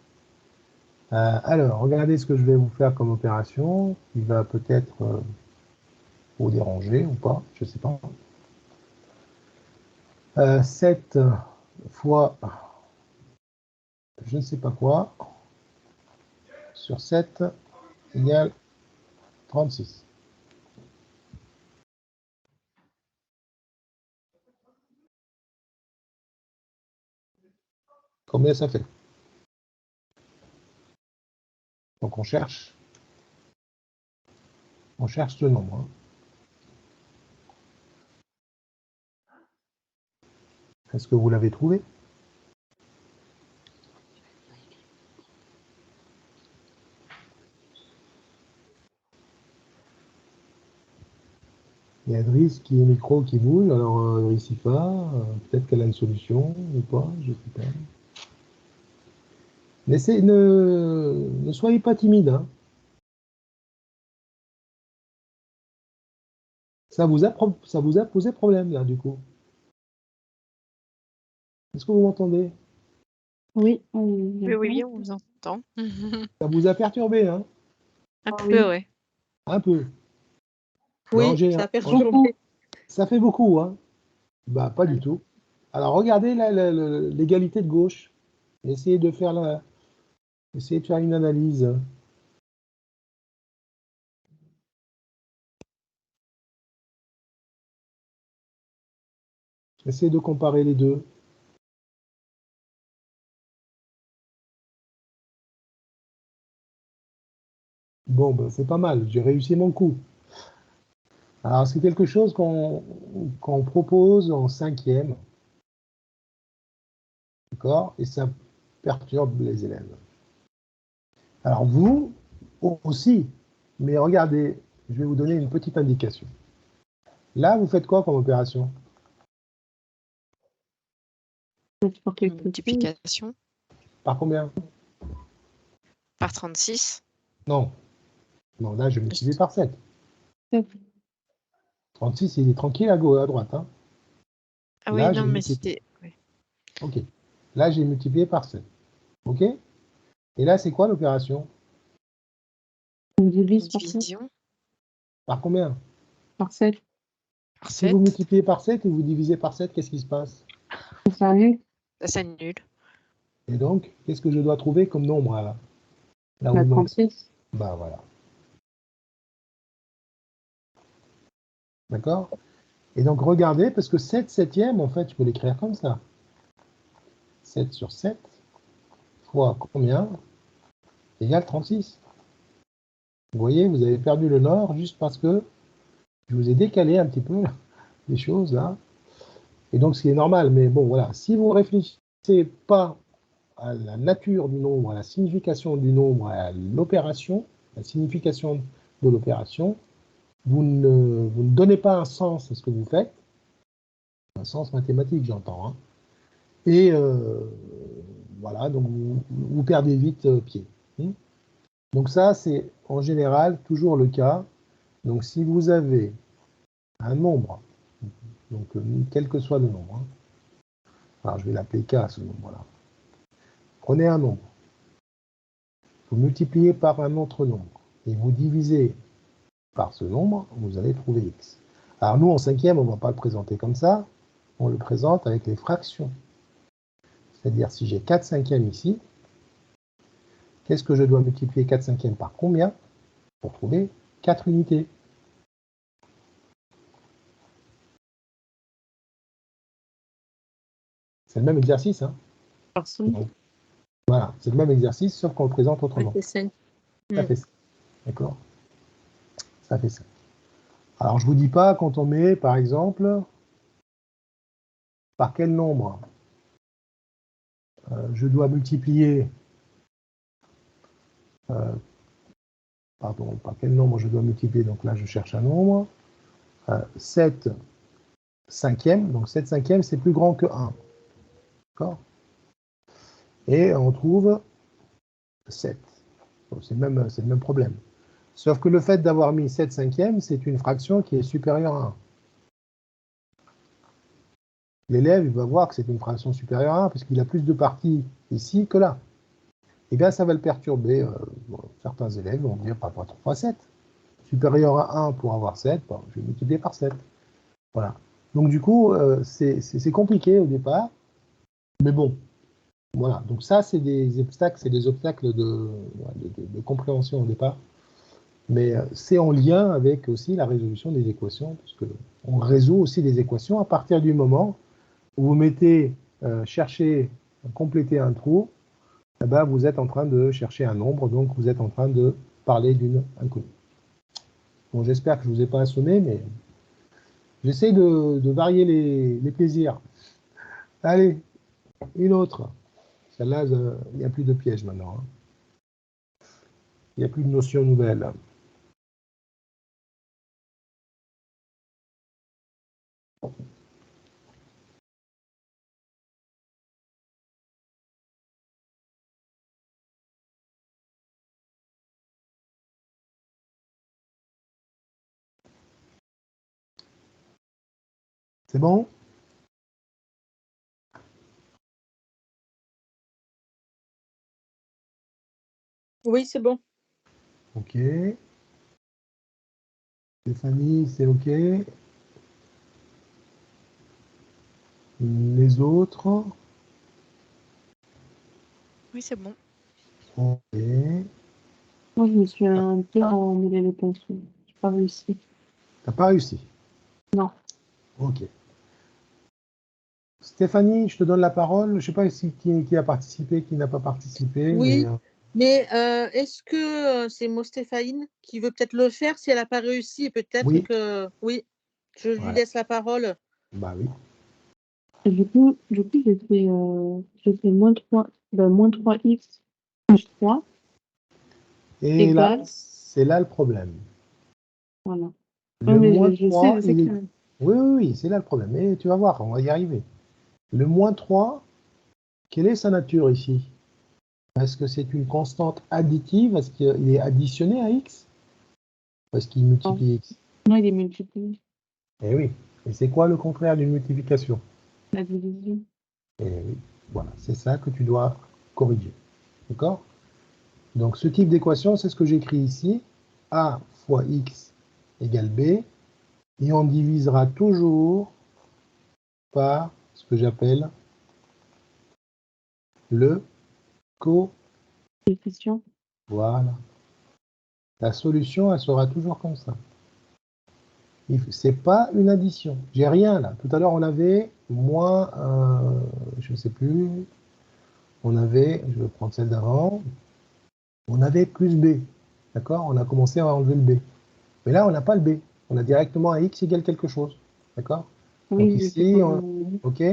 Alors, regardez ce que je vais vous faire comme opération, qui va peut-être vous déranger ou pas, je ne sais pas. 7 fois je ne sais pas quoi sur 7 égale 36. Combien ça fait? Donc on cherche ce nombre. Hein. Est-ce que vous l'avez trouvé? Il y a Driss qui est micro qui bouge, alors Drissifa, peut-être qu'elle a une solution ou pas, je ne sais pas. Mais ne soyez pas timide. Hein. Ça vous a posé problème là du coup. Est-ce que vous m'entendez? Oui. Oui, oui, on vous entend. Ça vous a perturbé, hein? Un Ah peu, oui. ouais. Un peu. Oui, Non, ça a perturbé. ça fait beaucoup, hein? Bah, pas du tout. Alors, regardez l'égalité de gauche. Essayez de faire une analyse. Essayez de comparer les deux. Bon, ben, c'est pas mal, j'ai réussi mon coup. Alors, c'est quelque chose qu'on propose en 5e, d'accord? Et ça perturbe les élèves. Alors, vous aussi, mais regardez, je vais vous donner une petite indication. Là, vous faites quoi comme opération? Pour quelque chose. Multiplication Par combien? par 36. Non. Non, là, je vais multiplier par 7. 36, il est tranquille à gauche, à droite. Hein. Ah Là, oui, j'ai non, mais multiplié. c'était. Ouais. OK. Là, j'ai multiplié par 7. OK? Et là, c'est quoi l'opération? On divise par 7. Division Par combien? Par 7. par Si vous 7. multipliez par 7 et vous divisez par 7, qu'est-ce qui se passe? Ça annule. Ça s'annule. Et donc, qu'est-ce que je dois trouver comme nombre là? Là où La le nombre. 36. Bah voilà. D'accord? Et donc, regardez, parce que 7 septièmes, en fait, je peux l'écrire comme ça. 7 sur 7 fois combien? Égale 36. Vous voyez, vous avez perdu le nord juste parce que je vous ai décalé un petit peu les choses là. Et donc, ce qui est normal, mais bon, voilà. Si vous ne réfléchissez pas à la nature du nombre, à la signification du nombre, à l'opération, la signification de l'opération, vous ne donnez pas un sens à ce que vous faites, un sens mathématique, j'entends. Hein. Et voilà, donc vous perdez vite pied. Donc ça, c'est en général toujours le cas. Donc si vous avez un nombre, donc quel que soit le nombre, hein, alors je vais l'appeler K ce nombre-là. Prenez un nombre, vous multipliez par un autre nombre et vous divisez par ce nombre, vous allez trouver X. Alors nous, en 5e, on ne va pas le présenter comme ça, on le présente avec les fractions. C'est-à-dire si j'ai 4 cinquièmes ici, qu'est-ce que je dois multiplier 4 cinquièmes par combien pour trouver 4 unités? C'est le même exercice. Hein. Par 5. Donc, voilà, c'est le même exercice, sauf qu'on le présente autrement. C'est 5. Ça fait ça. D'accord? Ça fait ça. Alors, je ne vous dis pas quand on met, par exemple, par quel nombre je dois multiplier, pardon, par quel nombre je dois multiplier, donc là, je cherche un nombre, 7 cinquièmes, donc 7 cinquièmes, c'est plus grand que 1. D'accord? Et on trouve 7. Donc, c'est le même problème. Sauf que le fait d'avoir mis 7 cinquièmes, c'est une fraction qui est supérieure à 1. L'élève, il va voir que c'est une fraction supérieure à 1 parce qu'il a plus de parties ici que là. Et bien, ça va le perturber. Certains élèves vont dire, pas 3 fois 7. Supérieur à 1 pour avoir 7, bon, je vais multiplier par 7. Voilà. Donc, du coup, c'est compliqué au départ. Mais bon, voilà. Donc, ça, c'est des obstacles de compréhension au départ. Mais c'est en lien avec aussi la résolution des équations, puisque on résout aussi des équations à partir du moment où vous mettez, cherchez, compléter un trou, eh ben, vous êtes en train de chercher un nombre, donc vous êtes en train de parler d'une inconnue. Bon, j'espère que je ne vous ai pas assommé, mais j'essaie de varier les plaisirs. Allez, une autre. Celle-là, il n'y a plus de piège maintenant. Hein. Il n'y a plus de notion nouvelle. C'est bon? Oui, c'est bon. Ok. Stéphanie, c'est ok. Les autres? Oui, c'est bon. Ok. Moi, je me suis un peu emmêlé les pinceaux. Je n'ai pas réussi. T'as pas réussi? Non. Ok. Stéphanie, je te donne la parole. Je ne sais pas qui a participé, qui n'a pas participé, mais Oui, mais est-ce que c'est Mostéphane qui veut peut-être le faire si elle n'a pas réussi? Peut-être oui, que oui, je lui ouais, laisse la parole. bah oui. Et du coup, j'ai fait moins 3x plus 3 Et là, égale, c'est là le problème. voilà. Non, Le mais moins je sais, 3, je sais il est... que Oui, oui, oui, c'est là le problème. Et tu vas voir, on va y arriver. Le moins 3, quelle est sa nature ici? Est-ce que c'est une constante additive? Est-ce qu'il est additionné à x? Ou est-ce qu'il non, multiplie x? non, il est multiplié, Eh oui. Et c'est quoi le contraire d'une multiplication? la division. Eh oui. Voilà, c'est ça que tu dois corriger. D'accord? Donc ce type d'équation, c'est ce que j'écris ici. A fois x égale b. Et on divisera toujours par ce que j'appelle le co. Coefficient. Voilà. La solution, elle sera toujours comme ça. C'est pas une addition. J'ai rien là. Tout à l'heure, on avait moins, je ne sais plus, on avait, je vais prendre celle d'avant, on avait plus b. D'accord? On a commencé à enlever le b. Mais là, on n'a pas le b. On a directement un x égale quelque chose. D'accord? Donc Oui, je sais ici, pas. ok?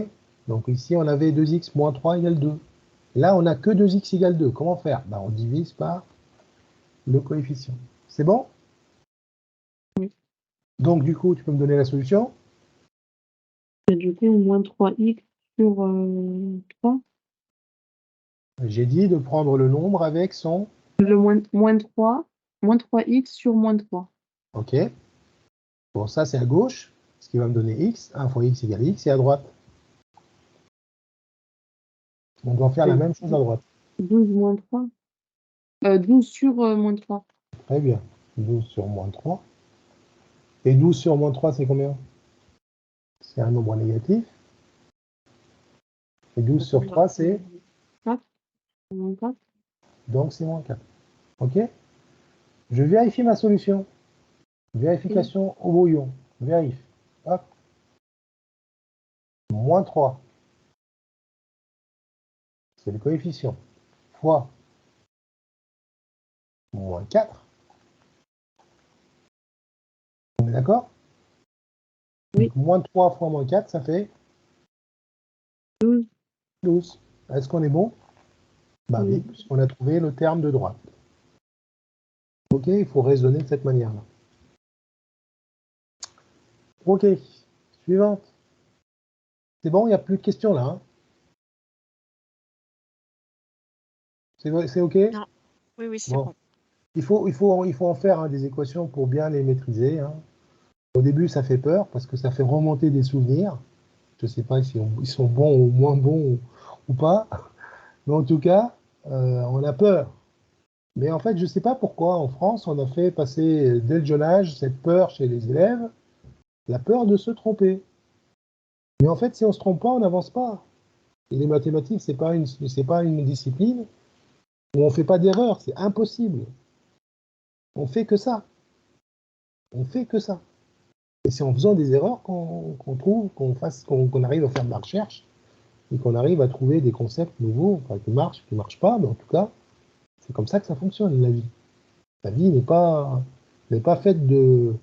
Donc ici, on avait 2x moins 3 égale 2. Là, on n'a que 2x égale 2. Comment faire? Ben, on divise par le coefficient. C'est bon? Oui. Donc, du coup, tu peux me donner la solution? Et du coup, moins 3x sur 3. J'ai dit de prendre le nombre avec son... Le moins 3x sur moins 3. Ok? Bon, ça, c'est à gauche, ce qui va me donner x. 1 fois x égale x. Et à droite, on doit faire la C'est même chose à droite. 12 moins 3. 12 sur moins 3. Très bien. 12 sur moins 3. Et 12 sur moins 3, c'est combien? C'est un nombre négatif. Et 12 sur 3, c'est... 4. Moins 4. Donc, c'est moins 4. Ok? Je vérifie ma solution. Et Vérification au brouillon. Vérifie. Hop. Moins 3, c'est le coefficient, fois moins 4. On est d'accord? oui, Donc, moins 3 fois moins 4, ça fait 12. 12. Est-ce qu'on est bon? Bah oui, Oui. puisqu'on a trouvé le terme de droite. Ok, il faut raisonner de cette manière-là. Ok, suivante. C'est bon, il n'y a plus de questions là. Hein? C'est ok? Non. Oui, oui, c'est Bon. bon. Il faut en faire hein, des équations pour bien les maîtriser. Hein. Au début, ça fait peur parce que ça fait remonter des souvenirs. Je ne sais pas si ils sont bons ou moins bons ou pas. Mais en tout cas, on a peur. Mais en fait, je ne sais pas pourquoi en France, on a fait passer dès le jeune âge cette peur chez les élèves, la peur de se tromper. Mais en fait, si on ne se trompe pas, on n'avance pas. Et les mathématiques, c'est pas une discipline où on ne fait pas d'erreur, c'est impossible. On fait que ça. On fait que ça. Et c'est en faisant des erreurs qu'on trouve, qu'on arrive à faire de la recherche et qu'on arrive à trouver des concepts nouveaux, enfin, qui ne marchent pas, mais en tout cas, c'est comme ça que ça fonctionne, la vie. La vie n'est pas faite de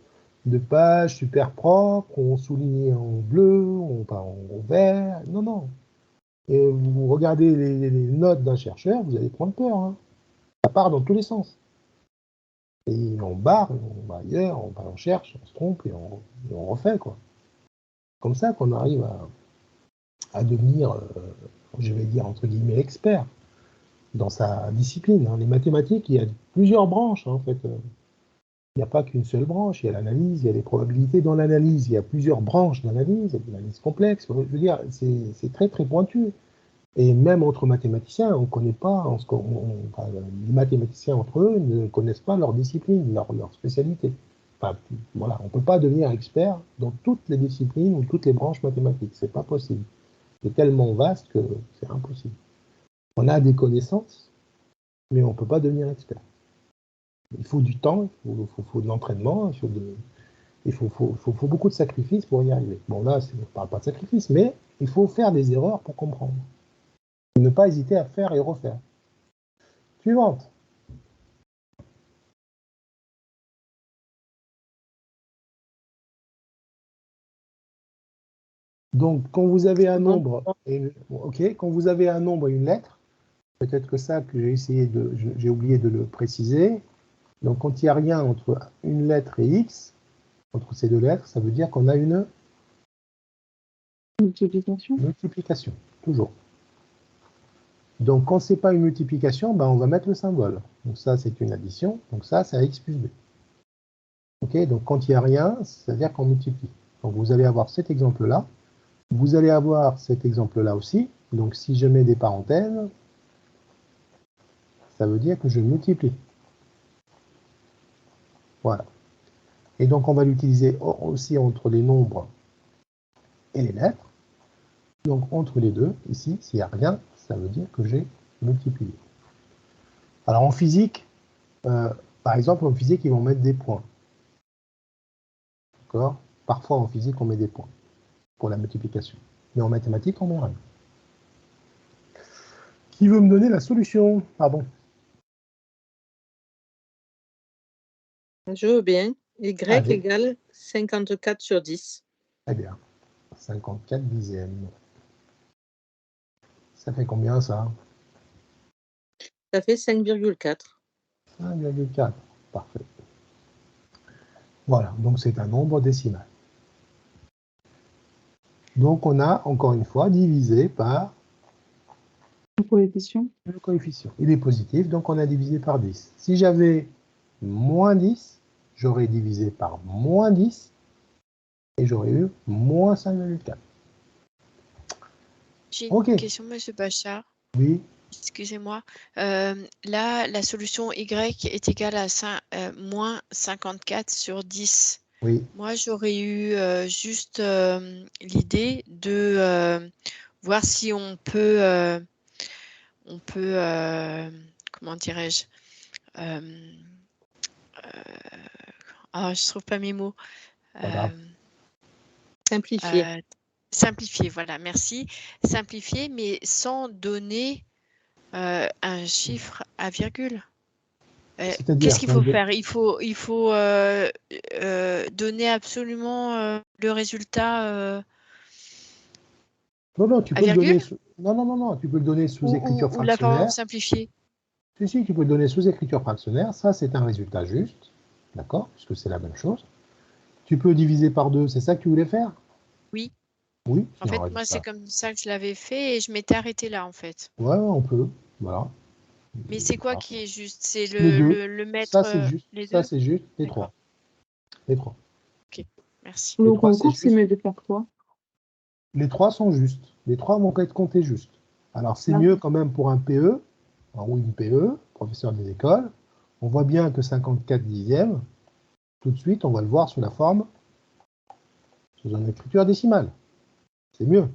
pages super propres, on souligne en bleu, on pas en vert. Non, non. Et vous regardez les notes d'un chercheur, vous allez prendre peur. Hein. Ça part dans tous les sens. Et on barre, on va ailleurs, on cherche, on se trompe et on refait. Quoi. Comme ça qu'on arrive à devenir, je vais dire entre guillemets, expert dans sa discipline. Hein. Les mathématiques, il y a plusieurs branches, hein, en fait. Il n'y a pas qu'une seule branche, il y a l'analyse, il y a les probabilités dans l'analyse, il y a plusieurs branches d'analyse, il y a l'analyse complexe, je veux dire, c'est très très pointu. Et même entre mathématiciens, on ne connaît pas, enfin, les mathématiciens entre eux ne connaissent pas leur discipline, leur spécialité. Enfin, voilà, on ne peut pas devenir expert dans toutes les disciplines ou toutes les branches mathématiques, c'est pas possible. C'est tellement vaste que c'est impossible. On a des connaissances, mais on ne peut pas devenir expert. Il faut du temps, il faut de l'entraînement, Il faut beaucoup de sacrifices pour y arriver. Bon, là, je ne parle pas de sacrifice, mais il faut faire des erreurs pour comprendre. Ne pas hésiter à faire et refaire. Suivante. Donc, quand vous avez un nombre, quand vous avez un nombre et une lettre, peut-être que ça, que j'ai oublié de le préciser. Donc, quand il n'y a rien entre une lettre et x, entre ces deux lettres, ça veut dire qu'on a une Multiplication. multiplication, toujours. Donc, quand ce n'est pas une multiplication, ben, on va mettre le symbole. Donc, ça, c'est une addition. Donc, ça, c'est AX plus B. OK, donc, quand il n'y a rien, c'est-à-dire qu'on multiplie. Donc, vous allez avoir cet exemple-là. Vous allez avoir cet exemple-là aussi. Donc, si je mets des parenthèses, ça veut dire que je multiplie. Voilà. Et donc, on va l'utiliser aussi entre les nombres et les lettres. Donc, entre les deux, ici, s'il n'y a rien, ça veut dire que j'ai multiplié. Alors, en physique, par exemple, en physique, ils vont mettre des points. D'accord? Parfois, en physique, on met des points pour la multiplication. Mais en mathématiques, on met rien. Qui veut me donner la solution? Pardon. Je veux bien. Y Allez. égale 54 sur 10. Très bien. 54 dixièmes. Ça fait combien, ça? Ça fait 5,4. 1,4. Parfait. Voilà, donc c'est un nombre décimal. Donc on a, encore une fois, divisé par Le coefficient. le coefficient. Il est positif, donc on a divisé par 10. Si j'avais moins 10, j'aurais divisé par moins 10 et j'aurais eu moins 5,4. J'ai Ok. une question, Monsieur Bachar. Oui, Excusez-moi. Là, la solution Y est égale à moins 54 sur 10. oui. Moi, j'aurais eu juste l'idée de voir si on peut, comment dirais-je, je trouve pas mes mots. Voilà. Simplifié. Simplifier, voilà, merci. Simplifier, mais sans donner un chiffre à virgule. C'est-à-dire, Qu'est-ce qu'il faut faire? Il faut donner absolument le résultat non, tu à peux le donner virgule sous... Non, tu peux le donner sous écriture ou la forme fractionnaire. simplifiée? Si, tu peux le donner sous écriture fractionnaire. Ça, c'est un résultat juste. D'accord? Puisque c'est la même chose. Tu peux diviser par 2. C'est ça que tu voulais faire? Oui. Oui, En c'est un fait, moi, c'est résultat. comme ça que je l'avais fait et je m'étais arrêtée là, en fait. Ouais, on peut. Voilà. Mais c'est quoi Voilà. qui est juste? C'est Les deux. le Ça, mettre c'est juste. les Ça, deux? c'est juste. Les D'accord. trois. Les trois. Ok, merci. Les Au trois, c'est concours, c'est juste. mieux de faire quoi? Les trois sont justes. Les trois vont être comptés justes. Alors, c'est Là. mieux quand même pour un PE, ou une PE, professeur des écoles. On voit bien que 54 dixièmes, tout de suite, on va le voir sous la forme, sous une écriture décimale. C'est mieux.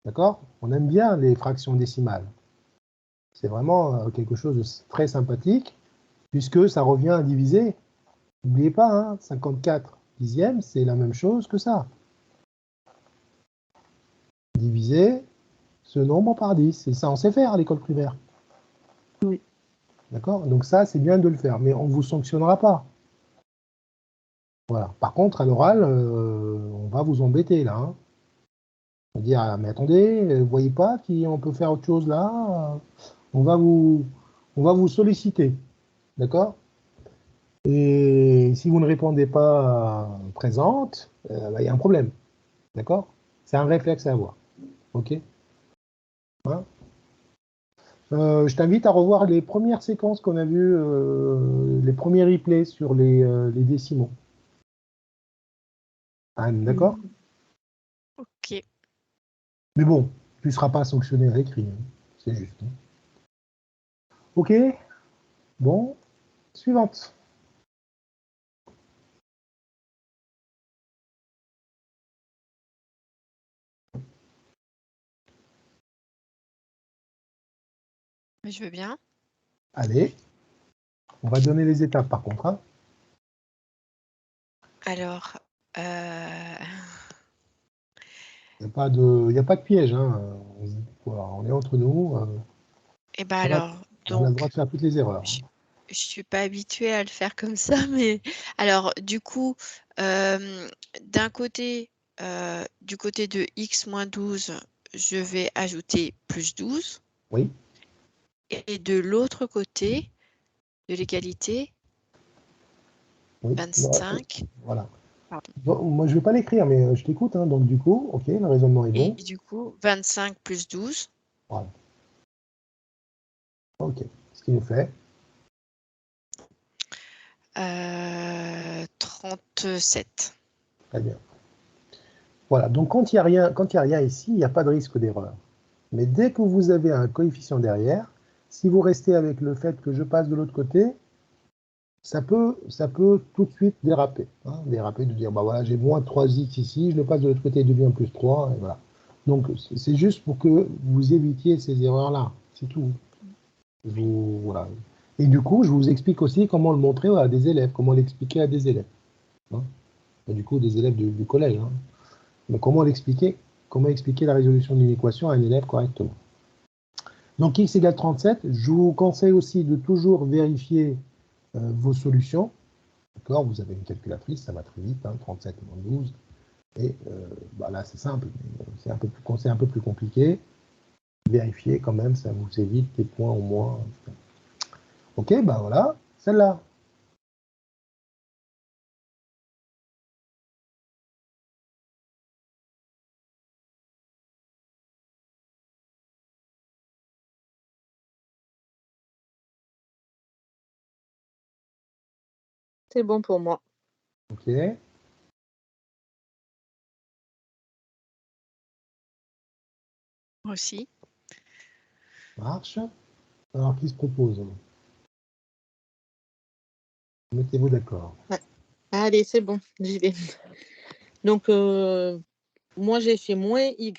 D'accord? On aime bien les fractions décimales. C'est vraiment quelque chose de très sympathique, puisque ça revient à diviser. N'oubliez pas, hein, 54 dixièmes, c'est la même chose que ça. Diviser ce nombre par 10. Et ça, on sait faire à l'école primaire. Oui. D'accord? Donc ça, c'est bien de le faire, mais on ne vous sanctionnera pas. Voilà. Par contre, à l'oral, on va vous embêter là. Hein. On va dire, ah, mais attendez, vous voyez pas qu'on peut faire autre chose là? On va vous solliciter. D'accord? Et si vous ne répondez pas présente, il y a un problème. D'accord? C'est un réflexe à avoir. OK? Hein? Je t'invite à revoir les premières séquences qu'on a vues, les premiers replays sur les décimaux. Anne, d'accord? Ok. Mais bon, tu ne seras pas sanctionné à l'écrit. Hein. C'est juste. Hein. OK? Bon, suivante. Mais je veux bien. Allez, on va donner les étapes par contre. Hein. Alors, euh, Il n'y a pas de piège. Hein. On, se dit, voilà, on est entre nous. eh ben Voilà, alors, on a le droit de faire toutes les erreurs. je ne suis pas habituée à le faire comme ça, mais alors, du coup, d'un côté, du côté de x moins 12, je vais ajouter plus 12. Oui. Et de l'autre côté de l'égalité, Oui. 25. Voilà. Pardon. Bon, moi, je ne vais pas l'écrire, mais je t'écoute. Hein. Donc, du coup, OK, le raisonnement est Et bon. du coup, 25 plus 12. Voilà. OK. Ce qui nous fait 37. très bien. Voilà. Donc, quand il n'y a rien ici, il n'y a pas de risque d'erreur. Mais dès que vous avez un coefficient derrière, si vous restez avec le fait que je passe de l'autre côté, ça peut tout de suite déraper. Hein, déraper de dire, bah voilà, j'ai moins 3x ici, je le passe de l'autre côté, il devient plus 3, et voilà. Donc, c'est juste pour que vous évitiez ces erreurs-là. C'est tout. Voilà. Et du coup, je vous explique aussi comment le montrer à des élèves, comment l'expliquer à des élèves. Hein. Et du coup, des élèves du collège. Hein. Mais comment expliquer la résolution d'une équation à un élève correctement. Donc, x égale 37. Je vous conseille aussi de toujours vérifier vos solutions. D'accord, vous avez une calculatrice, ça va très vite, hein, 37 moins 12. Et bah là, c'est simple, mais c'est un peu plus compliqué. Vérifiez quand même, ça vous évite des points au moins. Ok, bah voilà, celle-là. C'est bon pour moi. Ok. Moi aussi. Marche. Alors, qui se propose? Mettez-vous d'accord. Ouais. Allez, c'est bon, j'y vais. Donc, moi, j'ai fait moins y,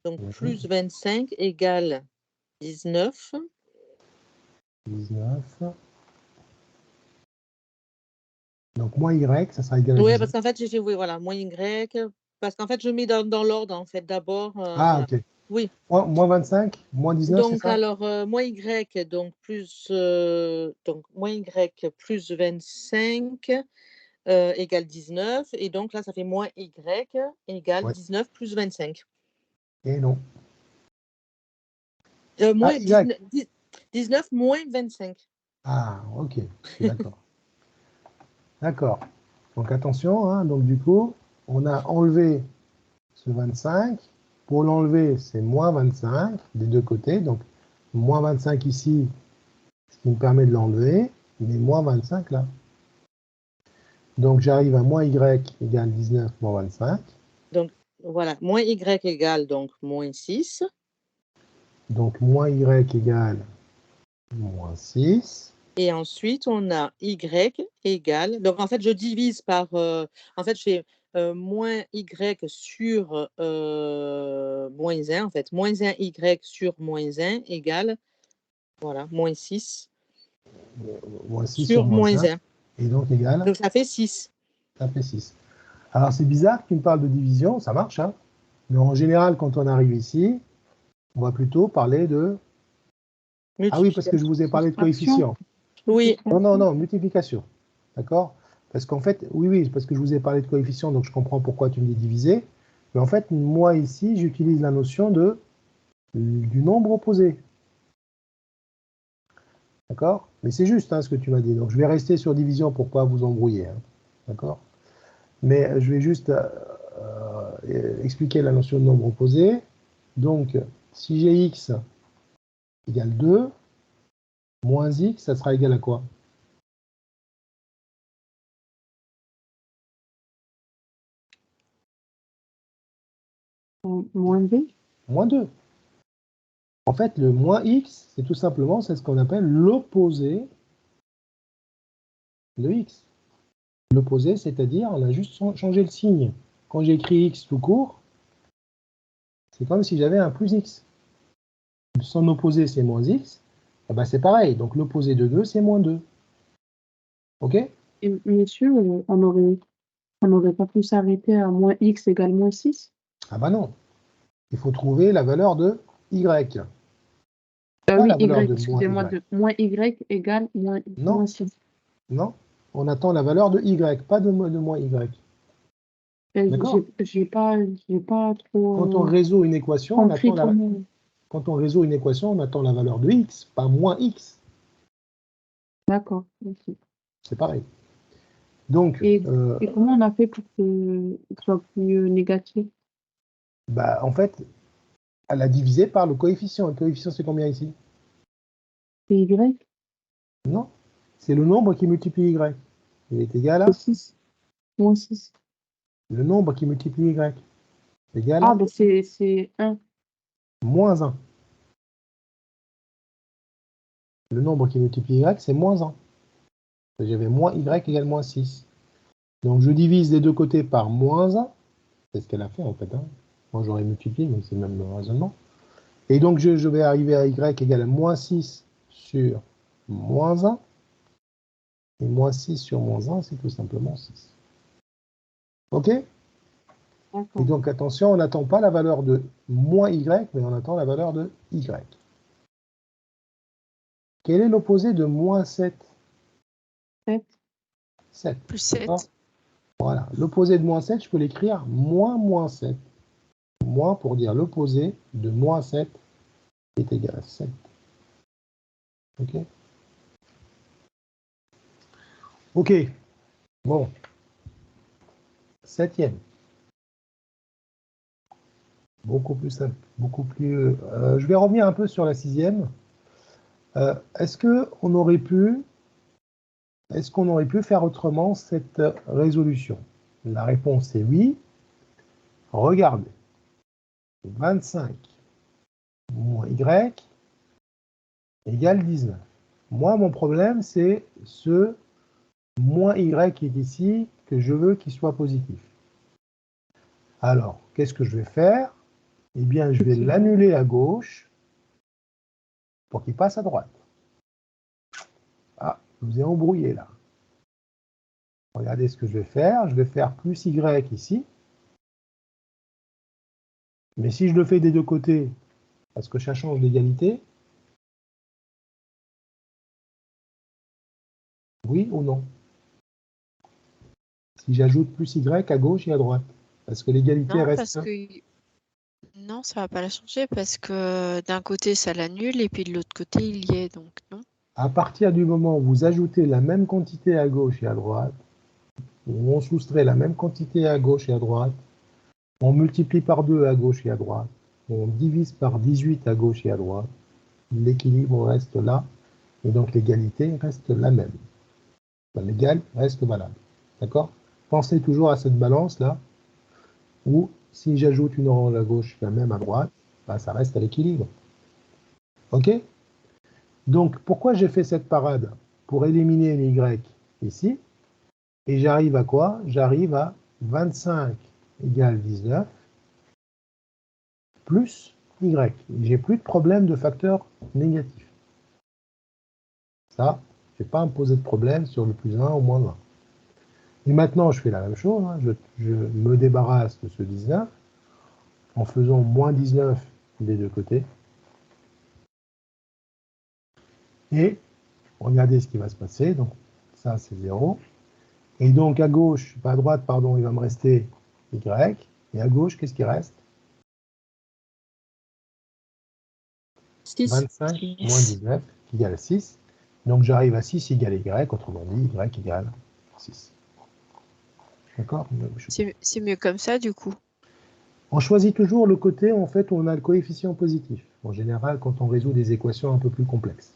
donc plus 25 égale 19. 19. Donc, moins y, ça sera égal à Oui, 19. parce qu'en fait, j'ai fait, oui, voilà, moins y, parce qu'en fait, je mets dans l'ordre, en fait, d'abord. Ah, Voilà. ok. Oui. Moins 25, moins 19, c'est Donc, ça? alors, moins y, donc moins y plus 25 égale 19. Et donc, là, ça fait moins y égale Ouais. 19 plus 25. Et non. Moins Y. 19 moins 25. Ah, ok. D'accord. D'accord. Donc, attention, hein, donc du coup, on a enlevé ce 25. Pour l'enlever, c'est moins 25 des deux côtés. Donc, moins 25 ici, ce qui me permet de l'enlever, mais moins 25 là. Donc, j'arrive à moins y égale 19 moins 25. Donc, voilà, moins y égale donc moins 6. Donc, moins y égale moins 6. Et ensuite, on a y égale. Donc, en fait, je divise par. En fait, je fais moins y sur moins 1. En fait, moins 1y sur moins 1 égale. Voilà, moins 6 Moins 6 sur sur moins moins 1. 1. Et donc, égale, Donc, ça fait 6. ça fait 6. Alors, c'est bizarre que tu me parles de division, ça marche, hein. Mais en général, quand on arrive ici, on va plutôt parler de... Ah oui, parce que je vous ai parlé de coefficient. Oui. Non, multiplication. D'accord? Parce qu'en fait, oui, parce que je vous ai parlé de coefficient, donc je comprends pourquoi tu me dis diviser. Mais en fait, moi ici, j'utilise la notion du nombre opposé. D'accord? Mais c'est juste hein, ce que tu m'as dit. Donc je vais rester sur division pour ne pas vous embrouiller. Hein. D'accord? Mais je vais juste expliquer la notion de nombre opposé. Donc, si j'ai x égale 2, moins x, ça sera égal à quoi? Moins 2. Moins 2. En fait, le moins x, c'est tout simplement c'est ce qu'on appelle l'opposé de x. L'opposé, c'est-à-dire, on a juste changé le signe. Quand j'écris x tout court, c'est comme si j'avais un plus x. Son opposé, c'est moins x. Eh ben, c'est pareil. Donc, l'opposé de 2, c'est moins 2. OK? Et, messieurs, on n'aurait pas pu s'arrêter à moins x égale moins 6? Ah bah non. Il faut trouver la valeur de y. Pas Oui, la valeur y, de moins excusez-moi, y. de moins y égale moins Non, 6. non. On attend la valeur de y, pas de moins y. D'accord? J'ai pas Quand on trop résout une équation, compris comment. quand on résout une équation, on attend la valeur de x, pas moins x. D'accord. Ok. C'est pareil. Donc, Et comment on a fait pour que ce soit plus négatif? bah, en fait, elle a divisé par le coefficient. Le coefficient, c'est combien ici? C'est y? Non. C'est le nombre qui multiplie y. Il est égal C'est à 6. Moins 6. le nombre qui multiplie y. C'est égal Ah, à ben c'est 1. moins 1. Le nombre qui multiplie y, c'est moins 1. J'avais moins y égale moins 6. Donc, je divise les deux côtés par moins 1. C'est ce qu'elle a fait, en fait. Hein. Moi, j'aurais multiplié, mais c'est même le raisonnement. Et donc, je vais arriver à y égale à moins 6 sur moins 1. Et moins 6 sur moins 1, c'est tout simplement 6. OK? Et D'accord. donc, attention, on n'attend pas la valeur de moins y, mais on attend la valeur de y. Quel est l'opposé de moins 7? 7. 7. Plus 7. Voilà. L'opposé de moins 7, je peux l'écrire moins 7. Moins pour dire l'opposé de moins 7 est égal à 7. OK? OK. Bon. Septième. Beaucoup plus simple. Beaucoup plus. Je vais revenir un peu sur la sixième. Est-ce qu'on aurait pu faire autrement cette résolution? La réponse est oui. Regardez. 25 moins y égale 19. Moi, mon problème, c'est ce moins y qui est ici, que je veux qu'il soit positif. Alors, qu'est-ce que je vais faire? Eh bien, je vais l'annuler à gauche pour qu'il passe à droite. Ah, je vous ai embrouillé là. Regardez ce que je vais faire. Je vais faire plus y ici. Mais si je le fais des deux côtés, parce que ça change l'égalité, oui ou non? Si j'ajoute plus y à gauche et à droite, parce que l'égalité Non, reste... parce que non, ça va pas la changer parce que d'un côté ça l'annule et puis de l'autre côté il y est, donc non. À partir du moment où vous ajoutez la même quantité à gauche et à droite, où on soustrait la même quantité à gauche et à droite, on multiplie par 2 à gauche et à droite, on divise par 18 à gauche et à droite, l'équilibre reste là, et donc l'égalité reste la même. Enfin, l'égal reste valable. D'accord? Pensez toujours à cette balance-là, où si j'ajoute une orange à gauche, la même à droite, bah, ça reste à l'équilibre. OK? Donc, pourquoi j'ai fait cette parade? Pour éliminer une y ici, et j'arrive à quoi? J'arrive à 25 égale 19 plus y. J'ai plus de problème de facteur négatif. Ça, je ne vais pas me poser de problème sur le plus 1 ou moins 1. Et maintenant, je fais la même chose. Hein. Je me débarrasse de ce 19 en faisant moins 19 des deux côtés. Et regardez ce qui va se passer. Donc, ça, c'est 0. Et donc, à gauche, pas à droite, pardon, il va me rester y. Et à gauche, qu'est-ce qui reste? 6. 25 moins 19 qui égale 6. Donc, j'arrive à 6 égale y, autrement dit, y égale 6. D'accord? C'est mieux comme ça du coup. On choisit toujours le côté, en fait, où on a le coefficient positif. En général, quand on résout des équations un peu plus complexes.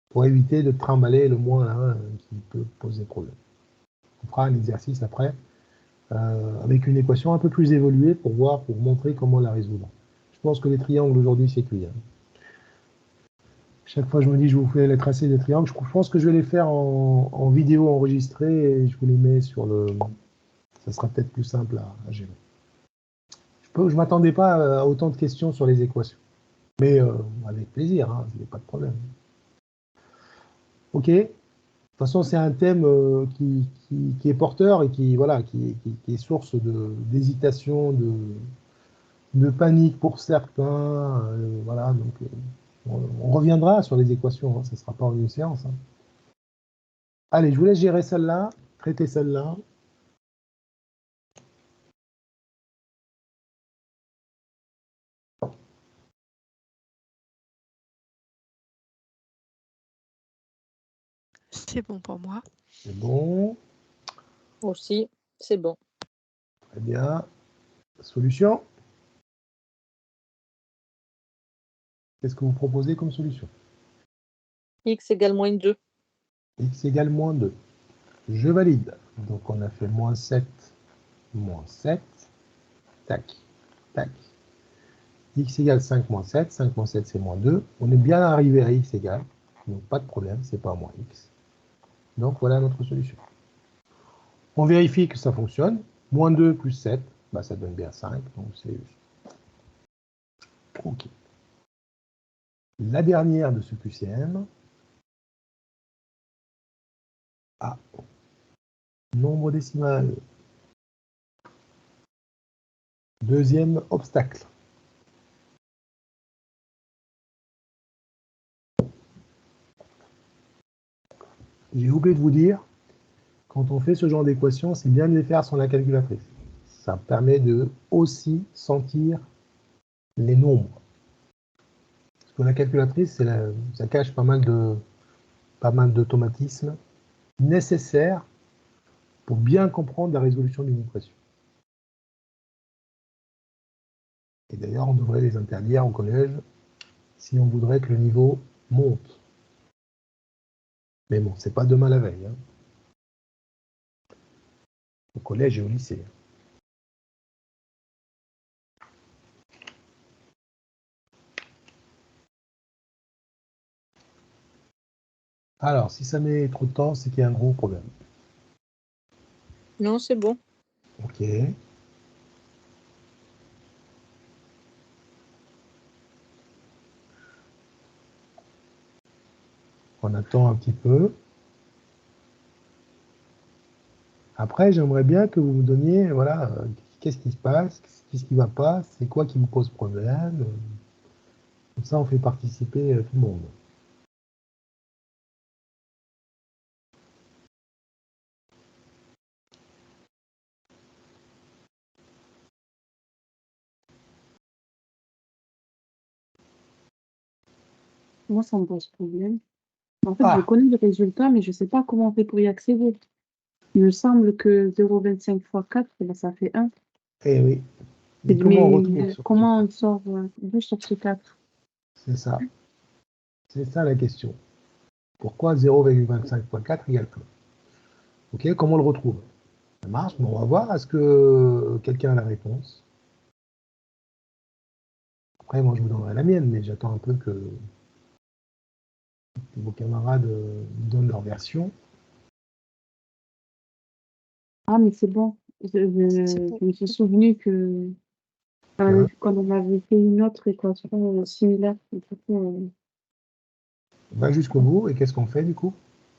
Pour éviter de trimballer le moins 1 qui peut poser problème. On fera un exercice après avec une équation un peu plus évoluée pour montrer comment la résoudre. Je pense que les triangles aujourd'hui, c'est cuit. Hein. Chaque fois, je me dis, je vous fais les tracés des triangles. Je pense que je vais les faire en vidéo enregistrée et je vous les mets sur le... Ça sera peut-être plus simple à gérer. Je ne m'attendais pas à autant de questions sur les équations. Mais avec plaisir, hein, il n'y a pas de problème. OK. façon, c'est un thème qui est porteur et qui, voilà, qui est source d'hésitation, de panique pour certains. Voilà, donc on reviendra sur les équations, hein, ça ne sera pas en une séance. Hein. Allez, je vous laisse gérer celle-là, traiter celle-là. C'est bon pour moi. C'est bon, Aussi, c'est bon. très bien. Solution. Qu'est-ce que vous proposez comme solution? X égale moins 2. X égale moins 2. Je valide. Donc on a fait moins 7, moins 7. Tac, tac. X égale 5 moins 7. 5 moins 7, c'est moins 2. On est bien arrivé à X égale. Donc pas de problème, c'est pas moins X. Donc voilà notre solution. On vérifie que ça fonctionne. Moins 2 plus 7, bah, ça donne bien 5. Donc c'est juste. OK. La dernière de ce QCM. Ah. Nombre décimal. Deuxième obstacle. J'ai oublié de vous dire, quand on fait ce genre d'équations, c'est bien de les faire sans la calculatrice. Ça permet de aussi sentir les nombres. Parce que la calculatrice, ça cache pas mal d'automatismes nécessaires pour bien comprendre la résolution d'une équation. Et d'ailleurs, on devrait les interdire au collège si on voudrait que le niveau monte. Mais bon, c'est pas demain la veille. Hein. Au collège et au lycée. Alors, si ça met trop de temps, c'est qu'il y a un gros problème. Non, c'est bon. OK. On attend un petit peu. Après, j'aimerais bien que vous me donniez, voilà, qu'est-ce qui se passe, qu'est-ce qui ne va pas, c'est quoi qui me pose problème. Comme ça, on fait participer tout le monde. Moi, ça me pose problème. En fait, je Ah, connais le résultat, mais je ne sais pas comment on fait pour y accéder. Il me semble que 0,25 fois 4, ben, ça fait 1. eh oui. Et Mais comment on retrouve ce comment résultat? on sort d'où sur ce 4? C'est ça. C'est ça la question. Pourquoi 0,25 fois 4 égale 1? OK, comment on le retrouve? Ça marche, mais on va voir. Est-ce que quelqu'un a la réponse? Après, moi, je vous donnerai la mienne, mais j'attends un peu que vos camarades donnent leur version. Ah, mais c'est bon. C'est bon. Je me suis souvenu que Hein? quand on avait fait une autre équation similaire, Va jusqu'au bout, et qu'est-ce qu'on fait du coup?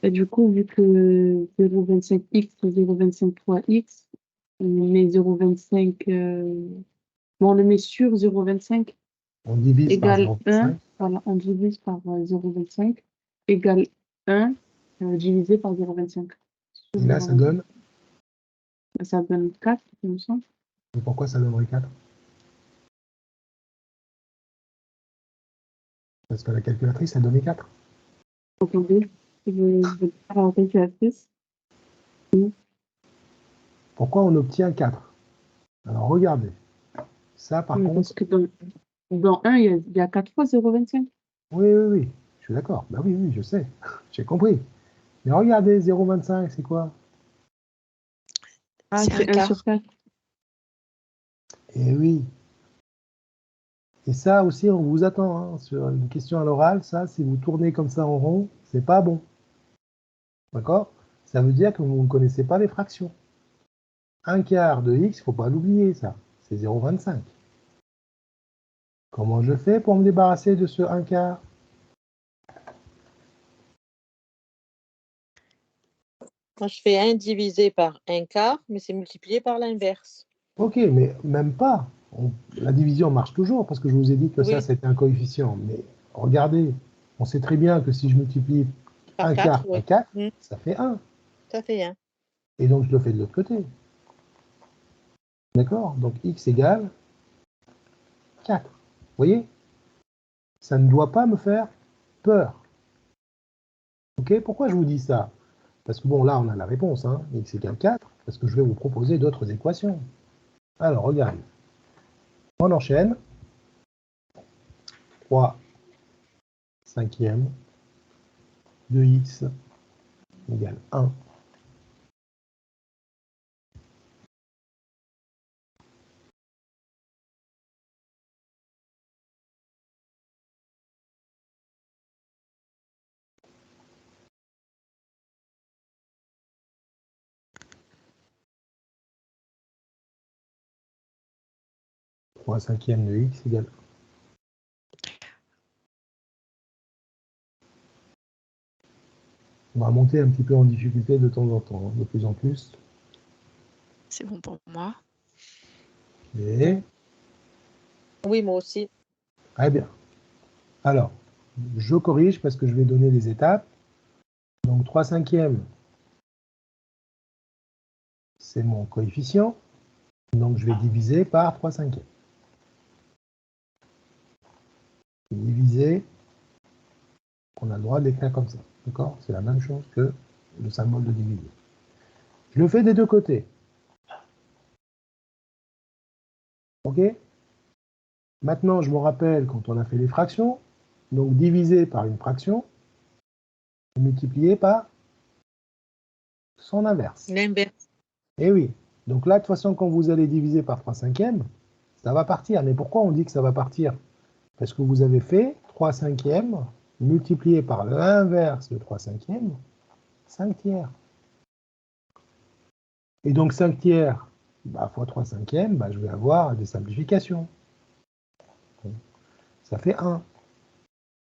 et du coup, vu que 0,25x c'est 0,23x, on met 0,25, bon, on le met sur 0,25 On divise par égale 1, 0,5. voilà, on divise par 0,25 égale 1 divisé par 0,25. Sur Et là, ça 0,25. donne. Ça donne 4, il me semble. Et pourquoi ça donnerait 4? Parce que la calculatrice a donné 4. Attendez, je vais faire la calculatrice. Pourquoi on obtient 4? Alors regardez. Ça, par Parce contre, que dans 1, il y a 4 fois 0,25. oui, oui, oui, je suis d'accord. Bah oui, oui, je sais. J'ai compris. Mais regardez, 0,25, c'est quoi? Ah, C'est un c'est 1 quart. sur 4. Eh oui. Et ça aussi, on vous attend hein, sur une question à l'oral. Ça, si vous tournez comme ça en rond, c'est pas bon. D'accord? Ça veut dire que vous ne connaissez pas les fractions. Un quart de x, il ne faut pas l'oublier, ça. C'est 0,25. Comment je fais pour me débarrasser de ce 1 quart? Moi, je fais 1 divisé par 1/4, mais c'est multiplié par l'inverse. Ok, mais même pas. La division marche toujours parce que je vous ai dit que ça, Oui, c'était un coefficient. Mais regardez, on sait très bien que si je multiplie par 1 4, quart par oui. 4, ça fait 1. Ça fait 1. Et donc, je le fais de l'autre côté. D'accord? Donc, x égale 4. Vous voyez? Ça ne doit pas me faire peur. Ok? Pourquoi je vous dis ça? Parce que bon, là, on a la réponse, hein, x égale 4, parce que je vais vous proposer d'autres équations. Alors, regardez. On enchaîne. 3 cinquièmes de x égale 1. Trois cinquièmes de x égale 1. On va monter un petit peu en difficulté de temps en temps, hein, de plus en plus. C'est bon pour moi. Et Oui, moi aussi. très bien. Alors, je corrige parce que je vais donner les étapes. Donc 3 cinquièmes, c'est mon coefficient. Donc je vais diviser par 3 cinquièmes. Diviser, on a le droit de l'écrire comme ça. D'accord? C'est la même chose que le symbole de diviser. Je le fais des deux côtés. Ok? Maintenant, je me rappelle quand on a fait les fractions. Donc diviser par une fraction, multiplié par son inverse. L'inverse. Et oui. Donc là, de toute façon, quand vous allez diviser par 3 cinquièmes, ça va partir. Mais pourquoi on dit que ça va partir? Parce que vous avez fait 3 cinquièmes multiplié par l'inverse de 3 cinquièmes, 5 tiers. Et donc 5 tiers fois 3 cinquièmes, je vais avoir des simplifications. Ça fait 1.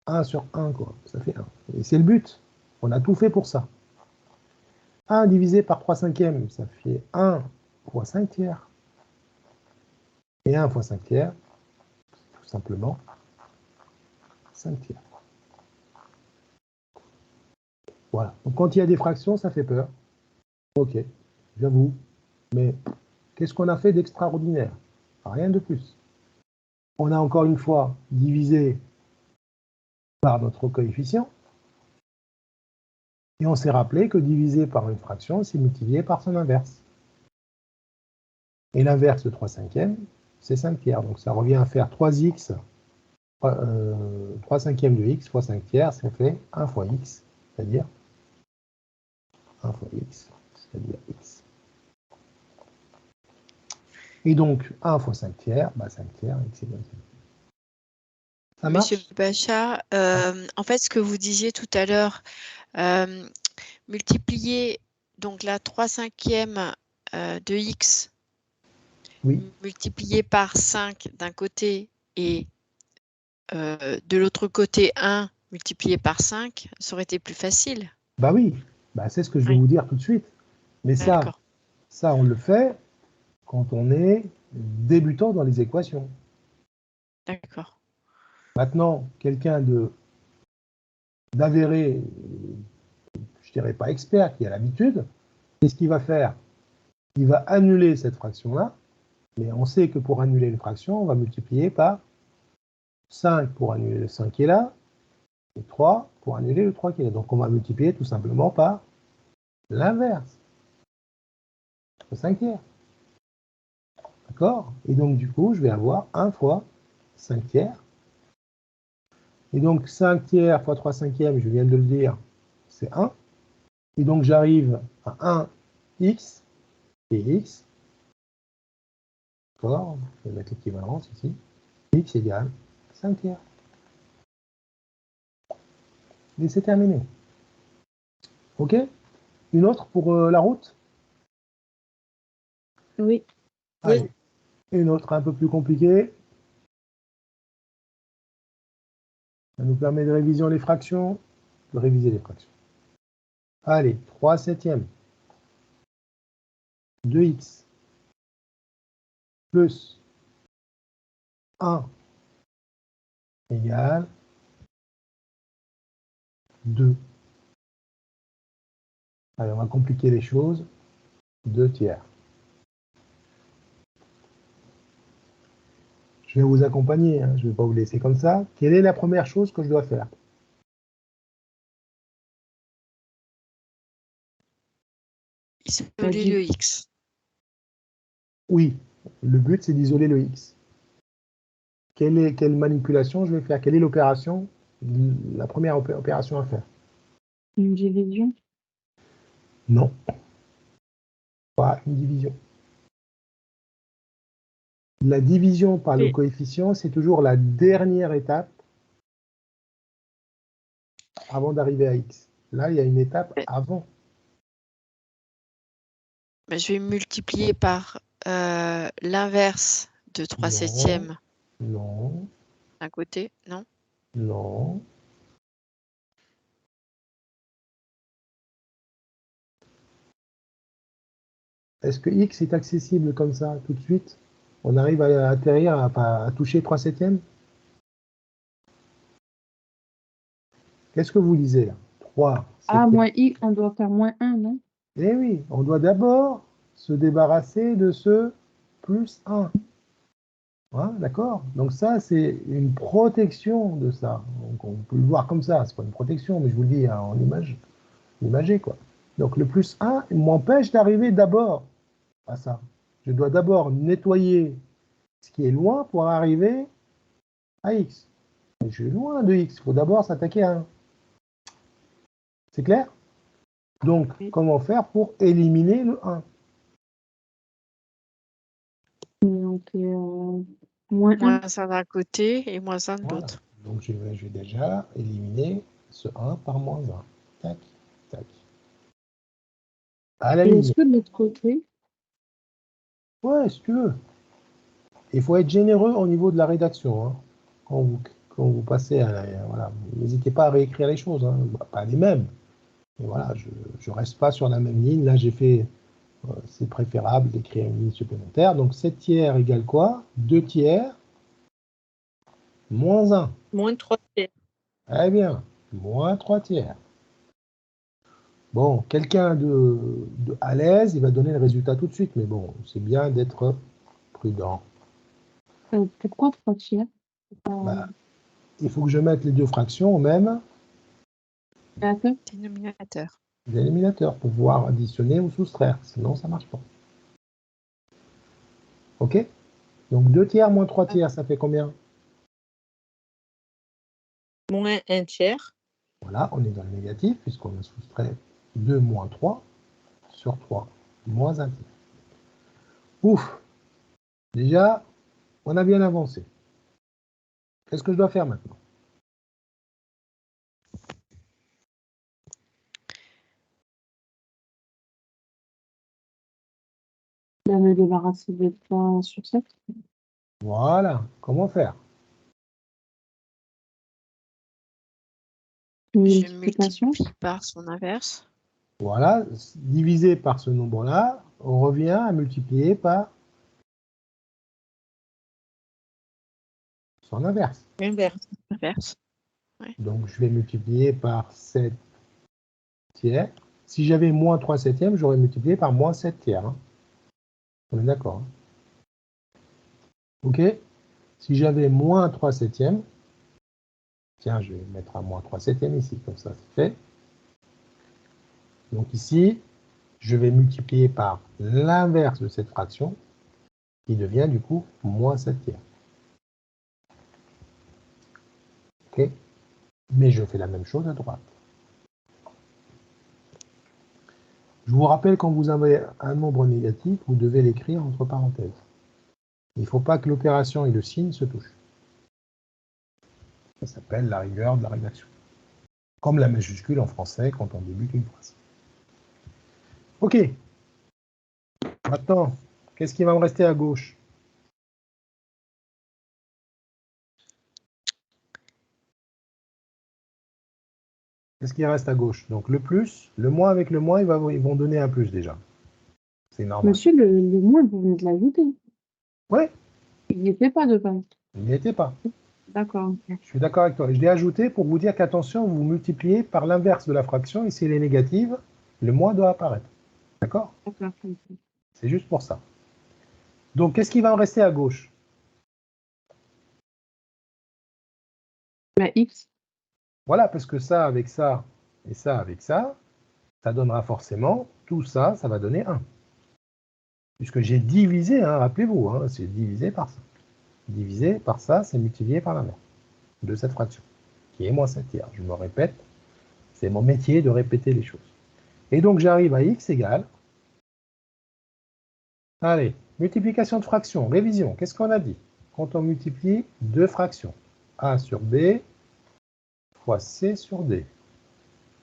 1 sur 1, quoi. Ça fait 1. Et c'est le but. On a tout fait pour ça. 1 divisé par 3 cinquièmes, ça fait 1 fois 5 tiers. Et 1 fois 5 tiers, tout simplement 5 tiers. Voilà. Donc quand il y a des fractions, ça fait peur. Ok, j'avoue. Mais qu'est-ce qu'on a fait d'extraordinaire? Rien de plus. On a encore une fois divisé par notre coefficient. Et on s'est rappelé que diviser par une fraction, c'est multiplier par son inverse. Et l'inverse de 3 cinquièmes, c'est 5 tiers. Donc ça revient à faire 3x, 3 cinquièmes de x fois 5 tiers, ça fait 1 fois x, c'est-à-dire 1 fois x, c'est-à-dire x. Et donc 1 fois 5 tiers, 5 tiers, x égale 5. Ça Monsieur marche? Bachar, en fait, ce que vous disiez tout à l'heure, multiplier donc la 3 cinquièmes de x Oui. multiplié par 5 d'un côté et de l'autre côté 1 multiplié par 5, ça aurait été plus facile. Bah oui, c'est ce que je vais Oui. vous dire tout de suite. Mais ça, on le fait quand on est débutant dans les équations. D'accord. Maintenant, quelqu'un d'avéré, je dirais pas expert, qui a l'habitude, qu'est-ce qu'il va faire? Il va annuler cette fraction-là, mais on sait que pour annuler une fraction, on va multiplier par 5 pour annuler le 5 qui est là, et 3 pour annuler le 3 qui est là. Donc on va multiplier tout simplement par l'inverse, le 5 tiers. D'accord? Et donc du coup, je vais avoir 1 fois 5 tiers. Et donc 5 tiers fois 3 cinquièmes, je viens de le dire, c'est 1. Et donc j'arrive à 1x et x. D'accord? Je vais mettre l'équivalence ici. X égale 5 tiers. Et c'est terminé. Ok? Une autre pour la route? Oui. Allez. Une autre un peu plus compliquée. Ça nous permet de réviser les fractions. De réviser les fractions. Allez, 3 septièmes. 2x plus 1 égale 2. Allez, on va compliquer les choses. 2 tiers. Je vais vous accompagner, hein, je ne vais pas vous laisser comme ça. Quelle est la première chose que je dois faire? Isoler le X. Oui, le but c'est d'isoler le X. Quelle manipulation je vais faire? Quelle est l'opération? La première opération à faire? Une division. Non, pas une division. La division par le Oui. coefficient, c'est toujours la dernière étape avant d'arriver à X. Là, il y a une étape avant. Mais je vais multiplier par l'inverse de 3 Non. septièmes Non, d'un côté, non? non. Est-ce que X est accessible comme ça tout de suite? On arrive à atterrir, à toucher 3 septièmes? Qu'est-ce que vous lisez là? 3 Ah, septièmes. moins I, on doit faire moins 1, non? Eh oui, on doit d'abord se débarrasser de ce plus 1. Hein, d'accord? Donc ça, c'est une protection de ça. Donc on peut le voir comme ça, c'est pas une protection, mais je vous le dis hein, en imagé, quoi. Donc le plus 1 m'empêche d'arriver d'abord à ça. Je dois d'abord nettoyer ce qui est loin pour arriver à X. Mais je suis loin de X, il faut d'abord s'attaquer à 1. C'est clair? Donc, Oui. comment faire pour éliminer le 1? Donc, moins 1. Moins 1 d'un côté et moins 1 de Voilà. l'autre. Donc je vais déjà éliminer ce 1 par moins 1. Tac, tac. À la Et est-ce limite. que de l'autre côté, Ouais, si tu veux. Il faut être généreux au niveau de la rédaction. Hein. Quand vous passez à voilà, n'hésitez pas à réécrire les choses. Hein. Bah, pas les mêmes. Mais voilà, je ne reste pas sur la même ligne. Là, j'ai fait, c'est préférable d'écrire une ligne supplémentaire. Donc 7 tiers égale quoi? 2 tiers moins 1. Moins 3 tiers. Eh bien, moins 3 tiers. Bon, quelqu'un à l'aise, il va donner le résultat tout de suite, mais bon, c'est bien d'être prudent. pourquoi 3 tiers? Bah, il faut que je mette les deux fractions au même D'accord. Dénominateur. dénominateur pour pouvoir additionner ou soustraire, sinon ça ne marche pas. Ok? Donc 2 tiers moins 3 tiers, ça fait combien? Moins 1 tiers. Voilà, on est dans le négatif puisqu'on a soustrait 2 moins 3 sur 3, moins 1 tiers. Ouf! Déjà, on a bien avancé. Qu'est-ce que je dois faire maintenant? Là, me débarrasser de 3 sur 7. Voilà, comment faire? Une Je multiplication. multiplie par son inverse. Voilà, divisé par ce nombre-là, on revient à multiplier par son inverse. Inverse. Inverse. Ouais. Donc, je vais multiplier par 7 tiers. Si j'avais moins 3 septièmes, j'aurais multiplié par moins 7 tiers. Hein. On est d'accord. Hein. OK? Si j'avais moins 3 septièmes, tiens, je vais mettre à moins 3 septièmes ici, comme ça, c'est fait. Donc ici, je vais multiplier par l'inverse de cette fraction, qui devient du coup moins 7 tiers. OK? Mais je fais la même chose à droite. Je vous rappelle, quand vous avez un nombre négatif, vous devez l'écrire entre parenthèses. Il ne faut pas que l'opération et le signe se touchent. Ça s'appelle la rigueur de la rédaction. Comme la majuscule en français quand on débute une phrase. OK. Maintenant, qu'est-ce qui va me rester à gauche? Qu'est-ce qui reste à gauche? Donc le plus, le moins avec le moins, ils vont donner un plus déjà. C'est normal. Monsieur, le moins, vous venez de l'ajouter. Oui, Il n'y était pas de base. il n'y était pas. D'accord. Ok. Je suis d'accord avec toi. Je l'ai ajouté pour vous dire qu'attention, vous multipliez par l'inverse de la fraction et si elle est négative, le moins doit apparaître. D'accord? D'accord. Ok. C'est juste pour ça. Donc, qu'est-ce qui va en rester à gauche? Bah, X. Voilà, parce que ça avec ça et ça avec ça, ça donnera forcément, tout ça, ça va donner 1. Puisque j'ai divisé, hein, rappelez-vous, hein, c'est divisé par ça. Divisé par ça, c'est multiplié par l'inverse de cette fraction, qui est moins 7 tiers. Je me répète, c'est mon métier de répéter les choses. Et donc j'arrive à x égale, allez, multiplication de fractions, révision, qu'est-ce qu'on a dit? Quand on multiplie deux fractions, a sur b fois c sur d,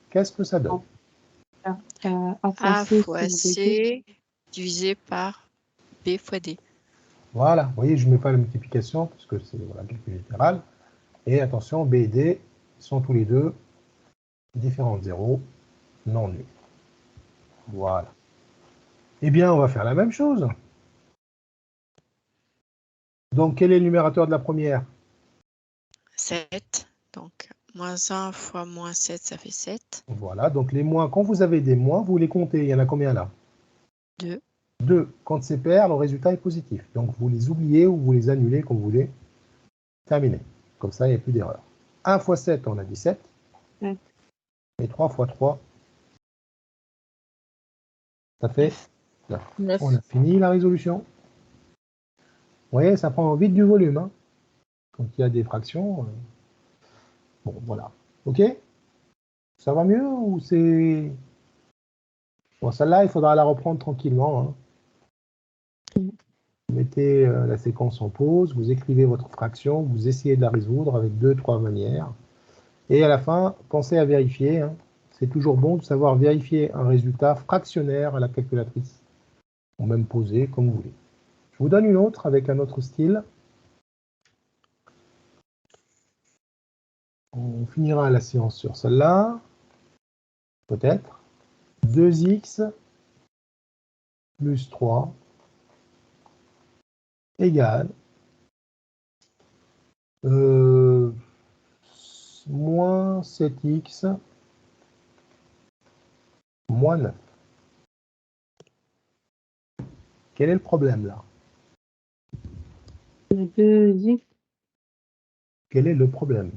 qu'est-ce que ça donne? A A fois C fois sur C divisé par B fois D. Voilà, vous voyez, je ne mets pas la multiplication, parce que c'est voilà, calcul littéral. Et attention, b et d sont tous les deux différents de 0, non nuls. Voilà. Eh bien, on va faire la même chose. Donc, quel est le numérateur de la première? 7. Donc, moins 1 fois moins 7, ça fait 7. Voilà, donc les moins, quand vous avez des moins, vous les comptez. Il y en a combien là? 2. 2. Quand c'est pair, le résultat est positif. Donc, vous les oubliez ou vous les annulez comme vous voulez. Terminé. Comme ça, il n'y a plus d'erreur. 1 fois 7, on a 17. Ouais. Et 3 fois 3, ça fait 9. 9. On a fini la résolution. Vous voyez, ça prend vite du volume. Hein. Quand il y a des fractions. Bon, voilà. OK? Ça va mieux ou c'est... Bon, celle-là, il faudra la reprendre tranquillement. Hein. Vous mettez la séquence en pause, vous écrivez votre fraction, vous essayez de la résoudre avec 2-3 manières. Et à la fin, pensez à vérifier. Hein. C'est toujours bon de savoir vérifier un résultat fractionnaire à la calculatrice. Ou même poser, comme vous voulez. Je vous donne une autre avec un autre style. On finira la séance sur celle-là. Peut-être. 2x plus 3 égale moins 7x moins 9. Quel est le problème là? 2x. Quel est le problème?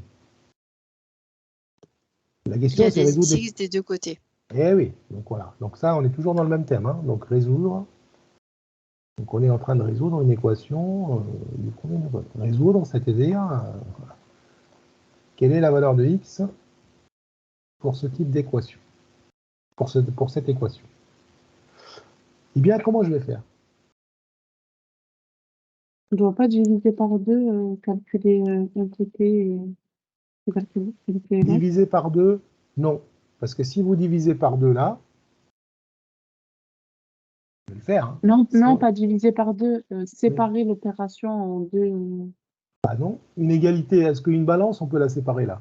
La Il y question, a c'est des résoudre. X des deux côtés. Eh oui, donc voilà. Donc ça, on est toujours dans le même thème. Hein. Donc résoudre. Donc on est en train de résoudre une équation. Résoudre, c'est-à-dire quelle est la valeur de x pour ce type d'équation, pour cette équation. Eh bien, comment je vais faire? On ne doit pas diviser par 2, calculer un côté et calculer l'autre. Diviser par 2? Non. Parce que si vous divisez par 2 là, je vais le faire. Hein. Non, Sinon, pas diviser par 2, séparer l'opération en 2. ah non. Une égalité, est-ce qu'une balance, on peut la séparer là?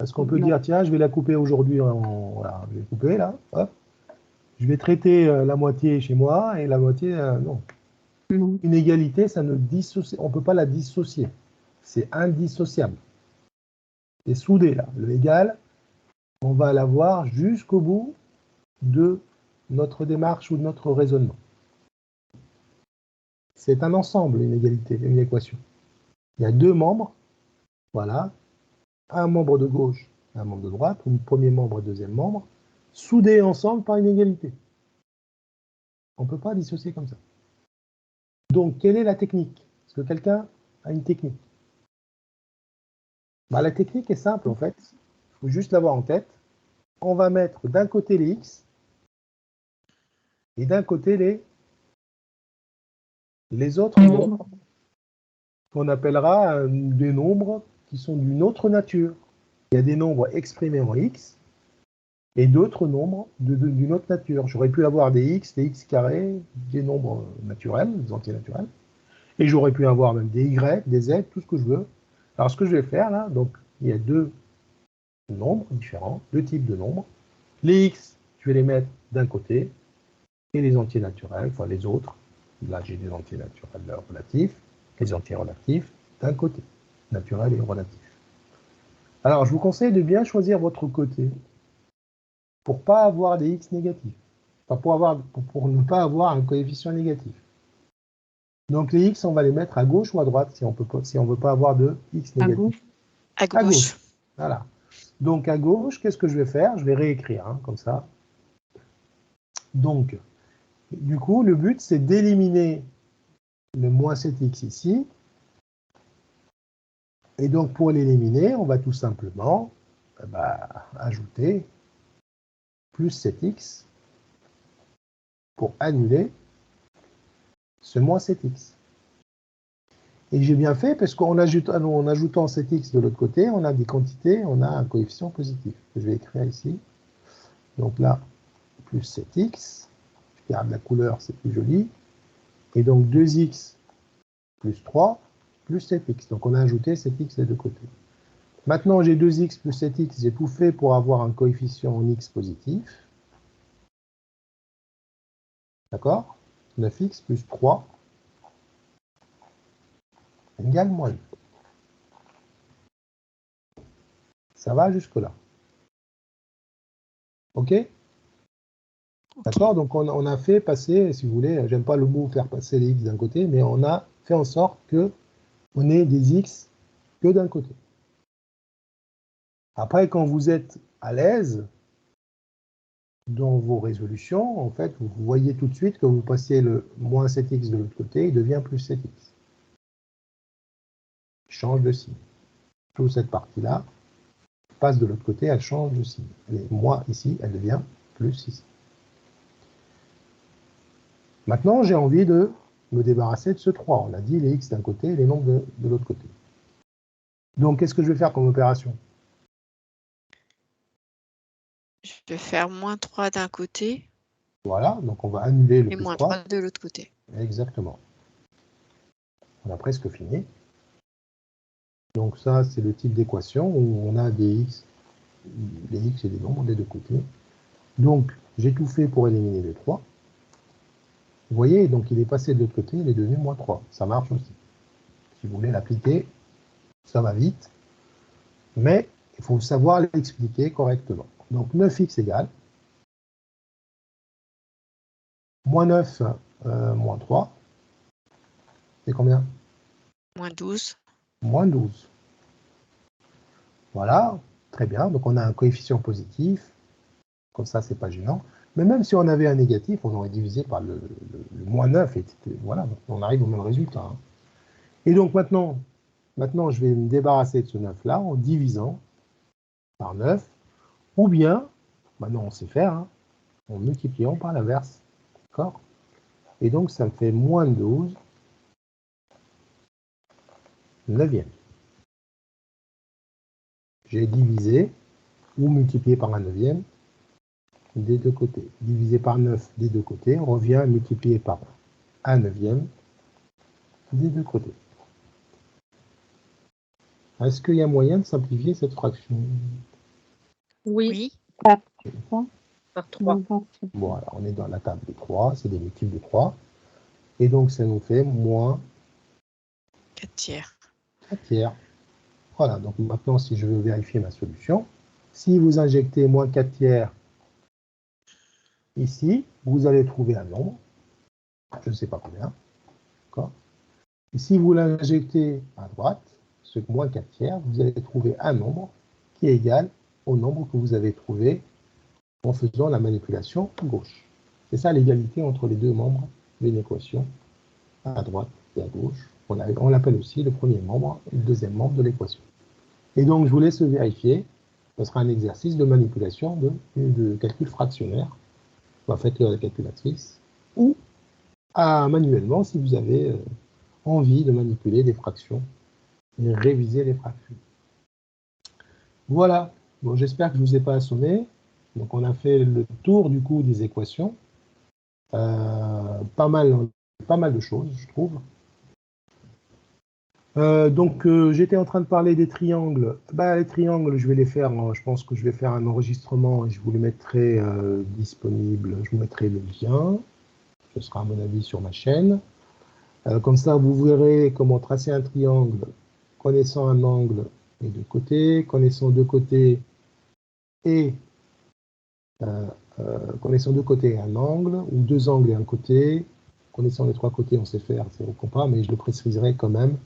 Est-ce qu'on peut Non. dire, tiens, je vais la couper aujourd'hui, voilà, je vais couper là, hop. Je vais traiter la moitié chez moi et la moitié, non. Non. Une égalité, ça ne dissocie, on ne peut pas la dissocier. C'est indissociable. C'est soudé là. Le égal, on va l'avoir jusqu'au bout de notre démarche ou de notre raisonnement. C'est un ensemble, une égalité, une équation. Il y a deux membres, voilà, un membre de gauche, un membre de droite, ou un premier membre et deuxième membre, soudés ensemble par une égalité. On ne peut pas dissocier comme ça. Donc, quelle est la technique? Est-ce que quelqu'un a une technique? La technique est simple, en fait. Il faut juste l'avoir en tête. On va mettre d'un côté les x et d'un côté les autres nombres qu'on appellera des nombres qui sont d'une autre nature. Il y a des nombres exprimés en x et d'autres nombres d'une autre nature. J'aurais pu avoir des x carrés, des nombres naturels, des entiers naturels. Et j'aurais pu avoir même des y, des z, tout ce que je veux. Alors ce que je vais faire là, donc il y a deux nombres différents, deux types de nombres. Les x, je vais les mettre d'un côté, et les entiers naturels, enfin les autres. Là, j'ai des entiers naturels relatifs, les entiers relatifs d'un côté, naturel et relatif. Alors, je vous conseille de bien choisir votre côté pour pas avoir des x négatifs, enfin, pour ne pas avoir un coefficient négatif. Donc, les x, on va les mettre à gauche ou à droite si on ne veut pas avoir de x À négatif. gauche. À gauche. Voilà. Donc, à gauche, qu'est-ce que je vais faire? Je vais réécrire, hein, comme ça. Donc, du coup, le but, c'est d'éliminer le moins 7x ici. Et donc, pour l'éliminer, on va tout simplement ajouter plus 7x pour annuler ce moins 7x. Et j'ai bien fait parce qu'en ajoutant 7x de l'autre côté, on a des quantités, on a un coefficient positif. Je vais écrire ici. Donc là, plus 7x. Je garde la couleur, c'est plus joli. Et donc 2x plus 3 plus 7x. Donc on a ajouté 7x des deux côtés. Maintenant, j'ai 2x plus 7x. J'ai tout fait pour avoir un coefficient en x positif. D'accord? 9x plus 3 égale moins 2. Ça va jusque-là. OK? D'accord? Donc, on a fait passer, si vous voulez, j'aime pas le mot faire passer les x d'un côté, mais on a fait en sorte que on ait des x que d'un côté. Après, quand vous êtes à l'aise dans vos résolutions, en fait, vous voyez tout de suite que vous passez le moins 7x de l'autre côté, il devient plus 7x. Il change de signe. Toute cette partie-là passe de l'autre côté, elle change de signe. Et moins ici, elle devient plus ici. Maintenant, j'ai envie de me débarrasser de ce 3. On a dit les x d'un côté et les nombres de l'autre côté. Donc, qu'est-ce que je vais faire comme opération? Je vais faire moins 3 d'un côté Voilà, donc on va annuler le et plus moins 3. 3 de l'autre côté. Exactement. On a presque fini. Donc ça, c'est le type d'équation où on a des x et des nombres des deux côtés. Donc, j'ai tout fait pour éliminer les 3. Vous voyez, donc il est passé de l'autre côté, il est devenu moins 3. Ça marche aussi. Si vous voulez l'appliquer, ça va vite. Mais il faut savoir l'expliquer correctement. Donc 9x égale moins 9 moins 3. C'est combien? Moins 12. Moins 12. Voilà, très bien. Donc on a un coefficient positif. Comme ça, c'est pas gênant. Mais même si on avait un négatif, on aurait divisé par le moins 9. Et voilà, donc on arrive au même résultat. Hein. Et donc maintenant, je vais me débarrasser de ce 9-là en divisant par 9. Ou bien, maintenant on sait faire, hein, en multipliant par l'inverse. D'accord? Et donc ça me fait moins 12 neuvième. J'ai divisé ou multiplié par un neuvième des deux côtés. Divisé par 9 des deux côtés, on revient à multiplier par un neuvième des deux côtés. Est-ce qu'il y a moyen de simplifier cette fraction? Oui, Oui. par 3. Voilà, on est dans la table de 3, c'est des multiples de 3. Et donc ça nous fait moins 4 tiers. 4 tiers. Voilà, donc maintenant si je veux vérifier ma solution, si vous injectez moins 4 tiers ici, vous allez trouver un nombre, je ne sais pas combien, d'accord. Et si vous l'injectez à droite, ce moins 4 tiers, vous allez trouver un nombre qui est égal au nombre que vous avez trouvé en faisant la manipulation à gauche. C'est ça l'égalité entre les deux membres d'une équation, à droite et à gauche. On l'appelle aussi le premier membre et le deuxième membre de l'équation. Et donc, je vous laisse vérifier. Ce sera un exercice de manipulation de calcul fractionnaire. Faites-le à la calculatrice ou manuellement si vous avez envie de manipuler des fractions et réviser les fractions. Voilà. Bon, j'espère que je ne vous ai pas assommé. Donc, on a fait le tour du coup des équations. Pas mal de choses, je trouve. Donc, j'étais en train de parler des triangles. Les triangles, je vais les faire. Je pense que je vais faire un enregistrement et je vous les mettrai disponibles. Je vous mettrai le lien. ce sera à mon avis sur ma chaîne. Comme ça, vous verrez comment tracer un triangle, connaissant un angle et deux côtés, connaissant deux côtés et connaissant deux côtés et un angle, ou deux angles et un côté. Connaissant les trois côtés, on sait faire, c'est au compas, mais je le préciserai quand même.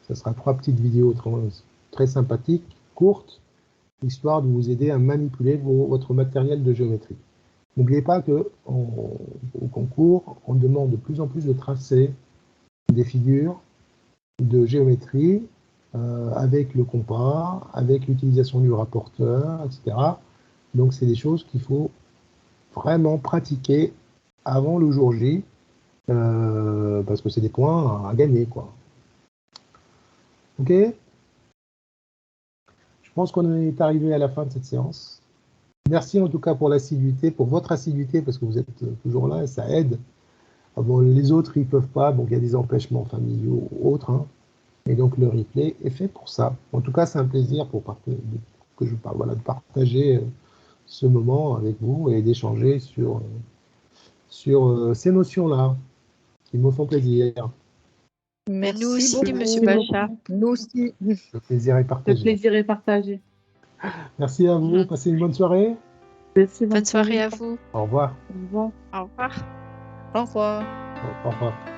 Ce sera 3 petites vidéos très sympathiques, courtes, histoire de vous aider à manipuler votre matériel de géométrie. N'oubliez pas qu'au concours, on demande de plus en plus de tracer des figures de géométrie avec le compas, avec l'utilisation du rapporteur, etc. Donc, c'est des choses qu'il faut vraiment pratiquer avant le jour J, parce que c'est des points à gagner, quoi. Ok? Je pense qu'on est arrivé à la fin de cette séance. Merci en tout cas pour l'assiduité, pour votre assiduité, parce que vous êtes toujours là et ça aide. Ah bon, les autres, ils ne peuvent pas, donc il y a des empêchements familiaux ou autres. Hein. Et donc le replay est fait pour ça. En tout cas, c'est un plaisir de partager ce moment avec vous et d'échanger sur ces notions-là qui me font plaisir. Merci Nous aussi, beaucoup. Monsieur Bacha. Nous aussi. Le plaisir est Le partagé. plaisir est partagé. Merci à vous. Passez une bonne soirée. Merci, Bonne soirée à vous. Au revoir. Au revoir. Au revoir. Au revoir. Au revoir.